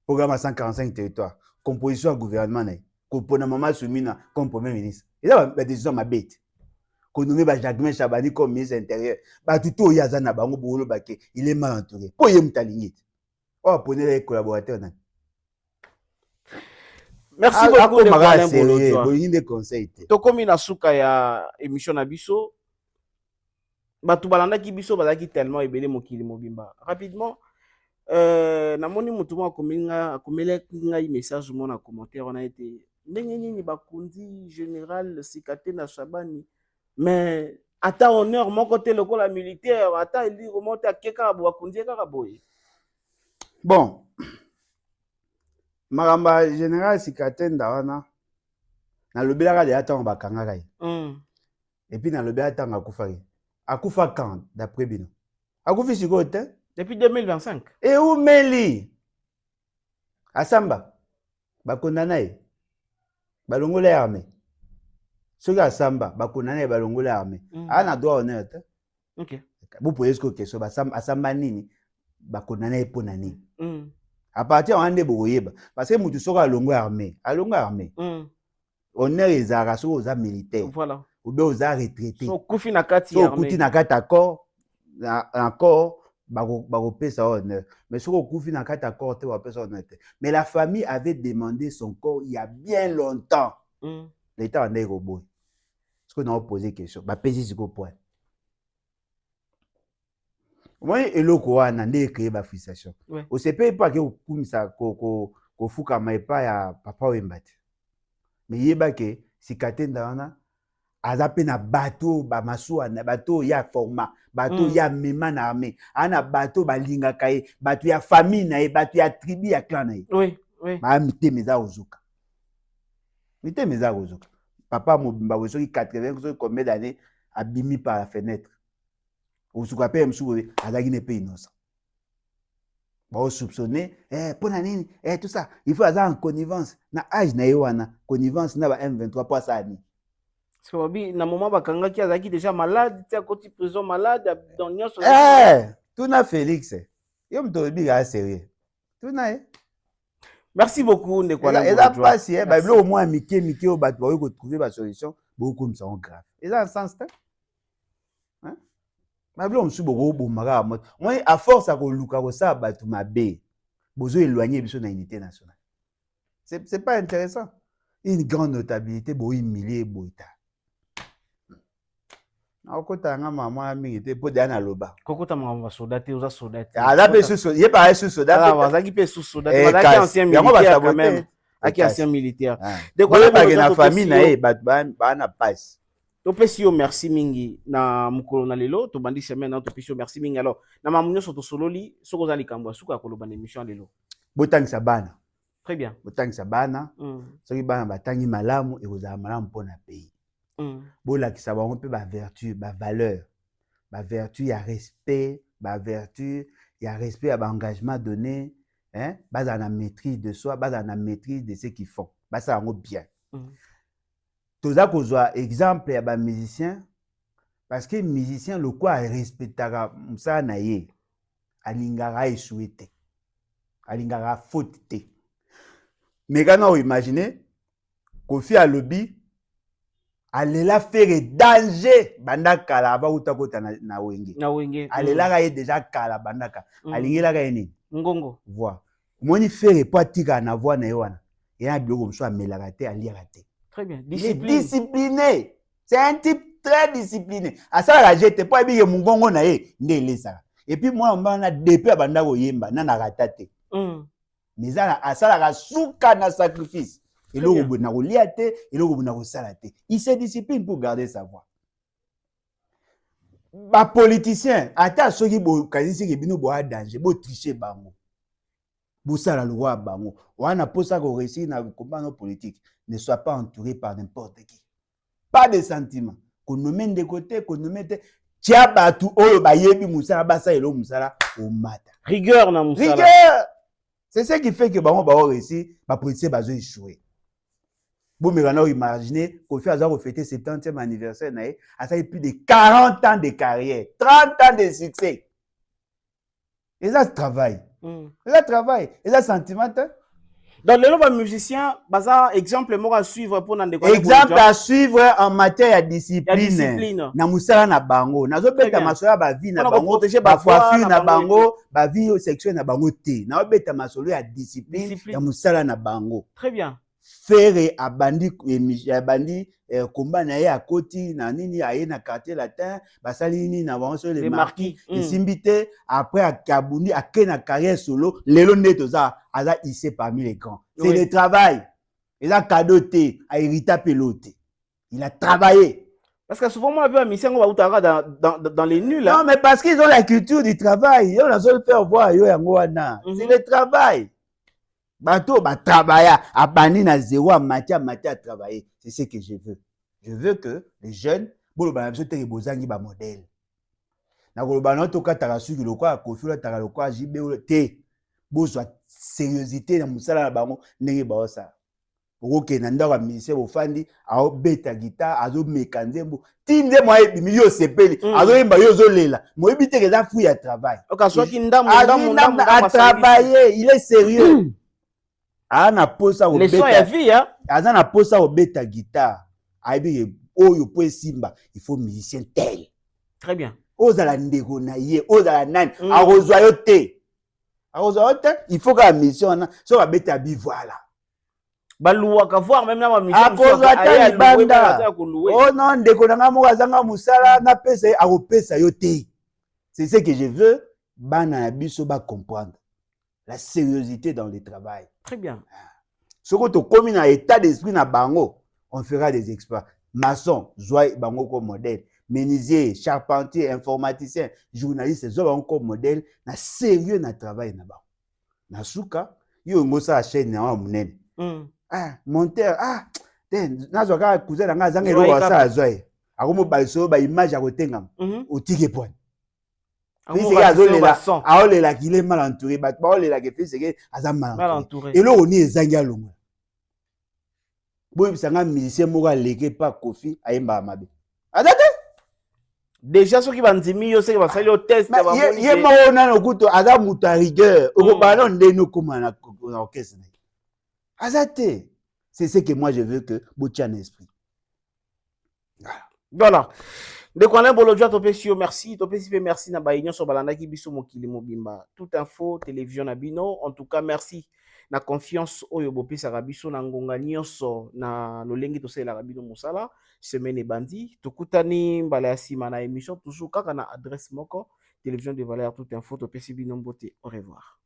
Programme à 145 territoires. Composition du gouvernement na. Kopona mama Soumina comme premier ministre. Et là la décision ma bête. Ko nommé ba Jacques Chabani comme ministre intérieur. Ba tuto yaza na bango bolo baké, il est mal entouré. Po yem talingite. Oh prenez les collaborateurs na. Merci beaucoup de parler. Bonne conseil. To komi na suka ya émission na biso. Batu balanda ki biso bazaki tellement ebele mokili mobimba. Rapidement, namoni mutu mo akomela ngai message mo na commentaire on a été ndenge nini bakundi général Sikate na Shabani mais ata honneur mon côté lokola militaire ata ili remonte akeka bakundi kaka boye. Bon. Maramba général Sikate ndawana na lobelaka de ata bakanga kai. Et puis na lobela ata ngakufaki. Akufa quand d'après bino? Akufi sikote depuis 2025. Et où Meli? Asamba. Bakondanae. Balongole armée. Ceux Asamba, bakondanae balongole armée. Ana droit honneur. OK. Vous pouvez ce que so Asamba nini bakondanae ponani. À partir de boyeba parce que mutu soka longo armée. Alongo armée. Honneur ezara so aux militaires. Voilà. Ou bien aux retraités. So kufi na kati armée. So kuti na kati accord encore bago pesa honneur. Mais ce qu'on coupe dans quatre accords, mais la famille avait demandé son corps il y a bien longtemps. L'État en est robot. Est-ce qu'on a posé question? Bah pesi ce qu'on point. Moi et le quoi n'a pas créé ma frustration. On sait pas que comme ça ko fuka mai pa ya papa wembati. Mais yeba ke Sikate ndana azape na bateau ba masuwa na bateau ya format bateau ya mema na armée ana bateau balinga kai bateau ya famille na e bateau ya tribu ya clan na e oui ba mité meza ozuka papa mobimba wesoki 80 so combien d'années abimi par la fenêtre ozuka pe msu azaki ne pe innocent ba soupçonner pona nini tout ça il faut avoir en connivence na âge na yewana connivence na ba M23 pour ça ni. Parce que na moment bakanga ki azaki déjà malade, tu as côté prison malade dans nyonso. Tout na Félix. Yo mtobi ga sérieux. Tout na Merci beaucoup Ndekwana. Et là pas si ba au moins mike au bat ba ko trouver ba solution beaucoup comme ça grave. Et là en sens hein? Ba on su boko bomaka mo. Moi à force à ko luka ko ça ba tout mabe. Bozo éloigner biso na unité nationale. C'est pas intéressant. Une grande notabilité bo humilier boita. Okota nga mama mingi te po dana loba. Kokota mama soda te oza soda te. Ala pe sous ye pa sous soda. Ala wazaki pe sous soda. Wazaki ancien militaire quand même. Aki ancien militaire. De quoi ba na famille na e ba na passe. To pesi yo merci mingi na mukolo na lelo to bandi semaine na to pesi yo merci mingi alors na mamunyo soto sololi soko za likambo suka koloba na émission lelo. Botangisa bana. Très bien. Botangisa bana. Soki bana batangi malamu e kozala malamu pona pays. Bola qui savoir un peu ma vertu, ma valeur, ma vertu, il y a respect, ma vertu, il y a respect à l'engagement donné, hein, bas dans la maîtrise de soi, bas dans la maîtrise de ce qu'ils font, bas ça va bien. Tout ça qu'on soit exemple à un musicien, parce que musicien le quoi respectera ça naïe, alingara souhaité, alingara faute. Mais quand on imagine qu'on fait à lobby alela faire danger bandaka la ba utakota na wenge alela ga déjà kala bandaka alingela ga nini ngongo voix moni faire poatika na voix na yowana ya biloko mso amelaka te aliaka te. Très bien, discipliné, c'est un type très discipliné asala la jete po biye mungongo na ye ndelesa et puis moi on a depuis bandako yemba na na ratate mais ça asala ga suka na sacrifice. Il se discipline pour garder sa voix. Les politiciens, attends, ceux qui ont danger, ils tricher bango. Ils la loi bango. On a posé ça réussir dans le combat politique. Ne sois pas entouré par n'importe qui. Pas de sentiments. Qu'on nous mette de côté, qu'on nous mette. Tia batu oyo bayebi musala basa elo musala au mata. Rigueur na musala. Rigueur. C'est ce qui fait que bango ba réussir, ba politiciens ba échouer. Vous imaginez qu'on fait fêter 70e anniversaire, ça fait plus de 40 ans de carrière, 30 ans de succès. Et ça travaille. Et ça travaille. Et ça sentiment. Donc, les musiciens, exemple à suivre pour n'en décoller. Exemple à suivre en matière de discipline. Na musala na bango. Na zo beta masolo ba vie na bango. Ba coiffure na bango. Ba vie sexuelle na bango te. Na zo beta masolo ya discipline. Ya musala na bango. Très bien. faire abandi combat na ye akoti na nini aye na quartier latin basali nini na bango so les marquis esimbité après akabundi ake na carrière solo lelo ndeto za aza ici parmi les grands c'est le travail et là cadeau té a hérité pelote il a travaillé. Parce que souvent, moi, je mission dans les nuls. Non, mais parce qu'ils ont la culture du travail. Ils ont la seule faire voir. C'est le travail. Bateau, travailler. À bannir na zéro, à matière à travailler. C'est ce que je veux. Je veux que les jeunes, bon, bah, je te besoin d'un modèle. Na goloba na to katara su le quoi, kofi la tara le quoi, JB te. Besoin sérieuxité na musala na bango ndenge ba ça. Ok, nanda wa ministère ofandi ao beta guitare azo mekanzembo tinde moi milieu sepeli azo yemba yo zo lela moi bité que ça fouille à travail ok soit ki ndamu à travailler il est sérieux ana posa au beta ya vie hein azana posa au beta guitare aibi oyo po simba il faut musicien tel très bien ozala ndeko na ye ozala nani arozwa yo te il faut que la mission na so ba beta bi voilà balouaka voir même na mission akozata libanda oh non ndeko nanga moko azanga musala na pesa akopesa yo te c'est ce que je veux bana ya biso ba comprendre la sérieuxité dans le travail très bien soko to komi na état d'esprit na bango on fera des experts maçon zoi bango comme modèle menuisier charpentier informaticien journaliste zoi bango comme modèle na sérieux na travail na bango na suka yo ngosa chaîne na munene monteur nazwaka cousin nanga azanga eloko asala azwa akomo baliso ba image akotengama otike point fiseke aolela kile mal entouré bato baolelaka fiseke aza mal entouré eloko ni ezangi alongola boyebisanga musicien moko aleke pa kofi ayembaka mabe aza te déjà soki bandimi yo seke basali yo test ye moko nano kutu aza moto a rigueur okobala no ndeni okóma na orchestre na ye azate c'est ce que moi je veux que botia na esprit voilà de quoi bolojua topesi yo merci topesi pe merci na bayi nyonso balandaki biso mokili mobimba tout info télévision na bino en tout cas merci na confiance oyo bopesaka biso na ngonga nyonso na lolenge tosalelaka bino mosala semaine ebandi tokutani mbala ya nsima na émission toujours kaka na adresse moko télévision de valeur tout info topesi bino mbote au revoir.